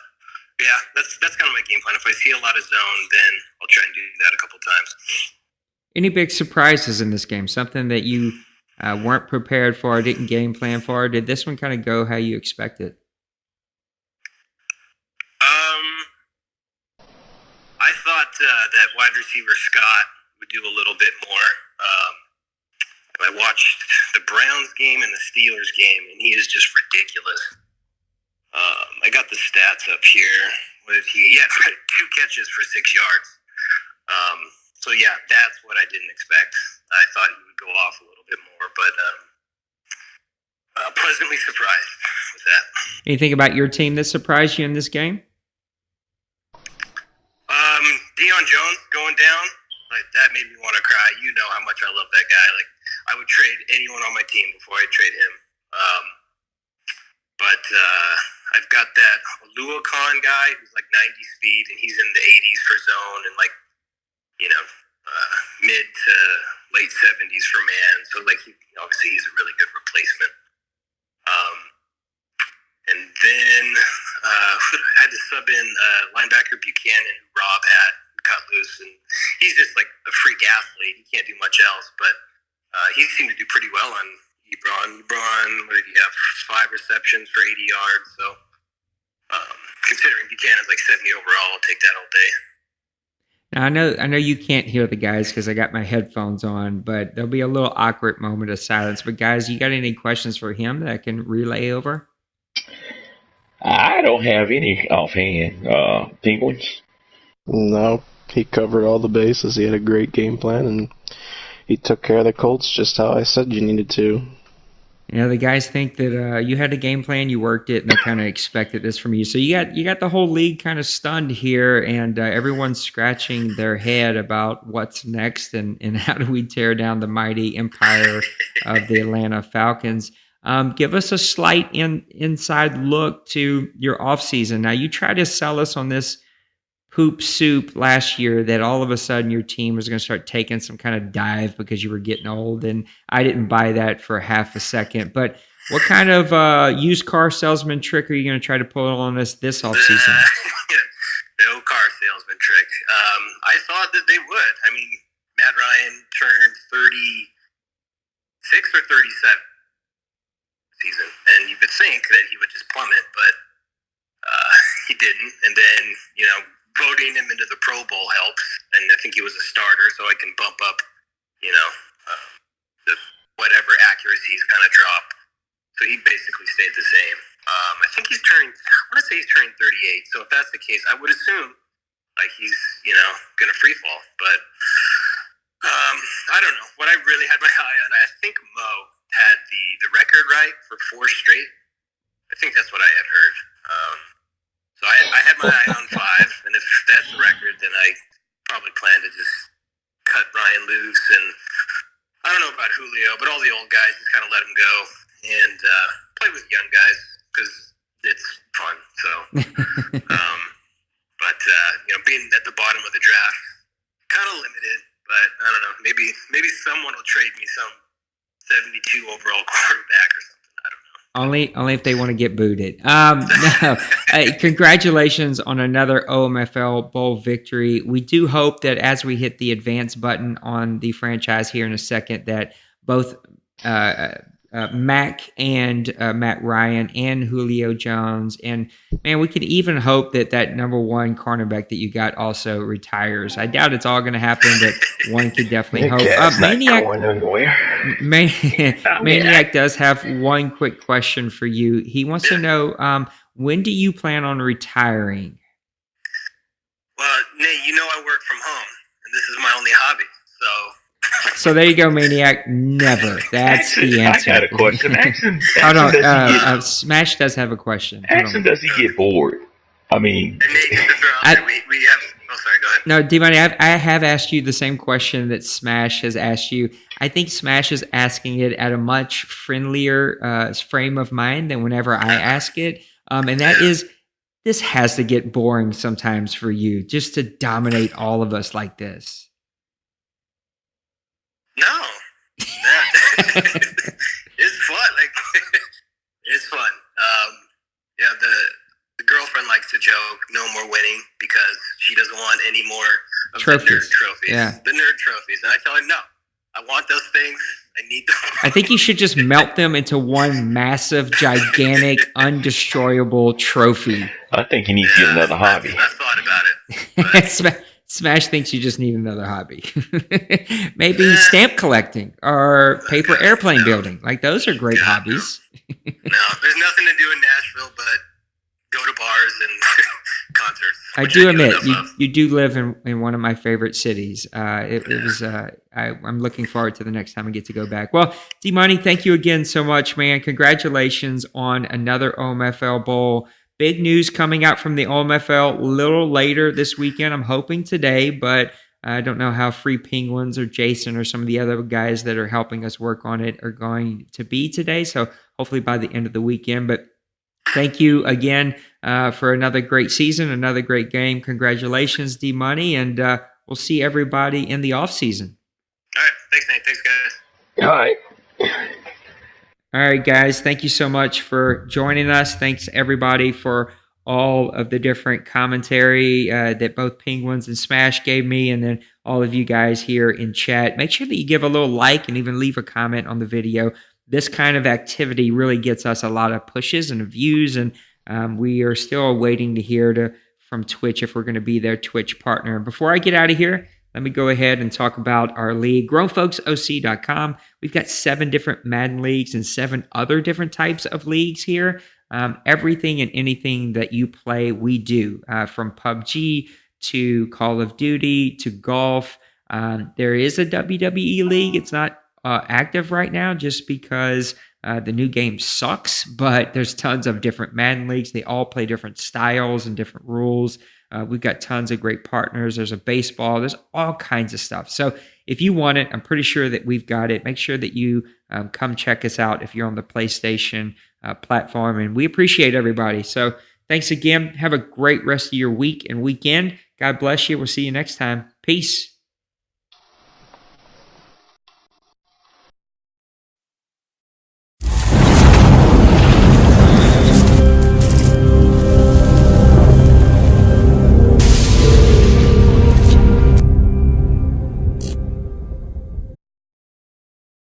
yeah, that's kind of my game plan. If I see a lot of zone, then I'll try and do that a couple times. Any big surprises in this game? Something that you weren't prepared for, didn't game plan for? Did this one kind of go how you expected? I thought that wide receiver Scott would do a little bit more. I watched the Browns game and the Steelers game, and he is just ridiculous. I got the stats up here. What did he? Yeah, 2 catches for 6 yards. That's what I didn't expect. I thought he would go off a little bit more, but pleasantly surprised with that. Anything about your team that surprised you in this game? Deion Jones going down, that made me want to cry. You know how much I love that guy. I would trade anyone on my team before I trade him. But I've got that Luakon guy who's 90 speed, and he's in the 80s for zone, and mid to late 70s for man. So obviously he's a really good replacement. And then I had to sub in linebacker Buchanan, who Rob had cut loose, and he's just a freak athlete. He can't do much else, but he seemed to do pretty well on Ebron. What did he have? 5 receptions for 80 yards. So considering Buchanan's 70 overall, I'll take that all day. Now, I know you can't hear the guys because I got my headphones on, but there'll be a little awkward moment of silence. But guys, you got any questions for him that I can relay over? I don't have any offhand. Penguins? No, he covered all the bases. He had a great game plan, and he took care of the Colts just how I said you needed to. The guys think that you had a game plan, you worked it, and they kind of expected this from you. So you got the whole league kind of stunned here, and everyone's scratching their head about what's next and how do we tear down the mighty empire of the Atlanta Falcons. Give us a slight inside look to your offseason. Now, you tried to sell us on this poop soup last year that all of a sudden your team was going to start taking some kind of dive because you were getting old, and I didn't buy that for half a second. But What kind of used car salesman trick are you going to try to pull on us this offseason? No car salesman trick. I thought that they would. I mean, Matt Ryan turned 36 or 37 season, and you would think that he would just plummet, but he didn't. And then, voting him into the Pro Bowl helps, and I think he was a starter, so I can bump up, the whatever accuracies kind of drop. So he basically stayed the same. I think I want to say he's turning 38. So if that's the case, I would assume like he's, going to free fall. But I don't know. What I really had my eye on, I think Mo had the record right for 4 straight. I think that's what I had heard. So I had my eye on 5, and if that's the record, then I probably plan to just cut Ryan loose. And I don't know about Julio, but all the old guys, just kind of let him go and play with young guys because it's fun. So, but being at the bottom of the draft, kind of limited. But I don't know. Maybe someone will trade me some 72 overall quarterback or something. I don't know. Only if they want to get booted. No. Congratulations on another OMFL Bowl victory. We do hope that as we hit the advance button on the franchise here in a second, that both Mac and Matt Ryan and Julio Jones, and man, we could even hope that number 1 cornerback that you got also retires. I doubt it's all going to happen, but one could definitely hope. Maniac does have one quick question for you. He wants to know, when do you plan on retiring? Well, Nate, I work from home, and this is my only hobby, So there you go, Maniac. Never. That's the answer. I got a question. Hold on. Smash does have a question. Ask him, does he get bored? I mean, and Nate, we have. Oh, sorry. Go ahead. No, D-Money, I have asked you the same question that Smash has asked you. I think Smash is asking it at a much friendlier frame of mind than whenever I ask it. And that is, this has to get boring sometimes for you, just to dominate all of us like this. No. It's fun. It's fun. The girlfriend likes to joke, no more winning, because she doesn't want any more of the nerd trophies. Yeah. The nerd trophies. And I tell her, no, I want those things. I need them. I think you should just melt them into one massive, gigantic, undestroyable trophy. I think he needs to get another hobby. I thought about it. But Smash thinks you just need another hobby. Maybe stamp collecting or paper airplane building. Like, those are great hobbies. No, there's nothing to do in Nashville but go to bars and concerts. I do admit, you do live in one of my favorite cities. I'm looking forward to the next time I get to go back. Well, D-Money, thank you again so much, man. Congratulations on another OMFL Bowl. Big news coming out from the OMFL a little later this weekend. I'm hoping today, but I don't know how Free Penguins or Jason or some of the other guys that are helping us work on it are going to be today. So hopefully by the end of the weekend. But thank you again for another great season, another great game. Congratulations, D-Money, and we'll see everybody in the offseason. All right. Thanks, Nate. Thanks, guys. All right. All right, guys, thank you so much for joining us. Thanks, everybody, for all of the different commentary that both Penguins and Smash gave me, and then all of you guys here in chat. Make sure that you give a little like and even leave a comment on the video. This kind of activity really gets us a lot of pushes and views, and we are still waiting to hear from Twitch if we're going to be their Twitch partner. Before I get out of here, let me go ahead and talk about our league, grownfolksoc.com. We've got 7 different Madden leagues and 7 other different types of leagues here. Everything and anything that you play, we do, from PUBG to Call of Duty to golf. There is a WWE league. It's not active right now just because the new game sucks, but there's tons of different Madden leagues. They all play different styles and different rules. We've got tons of great partners. There's a baseball. There's all kinds of stuff. So if you want it, I'm pretty sure that we've got it. Make sure that you come check us out if you're on the PlayStation platform. And we appreciate everybody. So thanks again. Have a great rest of your week and weekend. God bless you. We'll see you next time. Peace.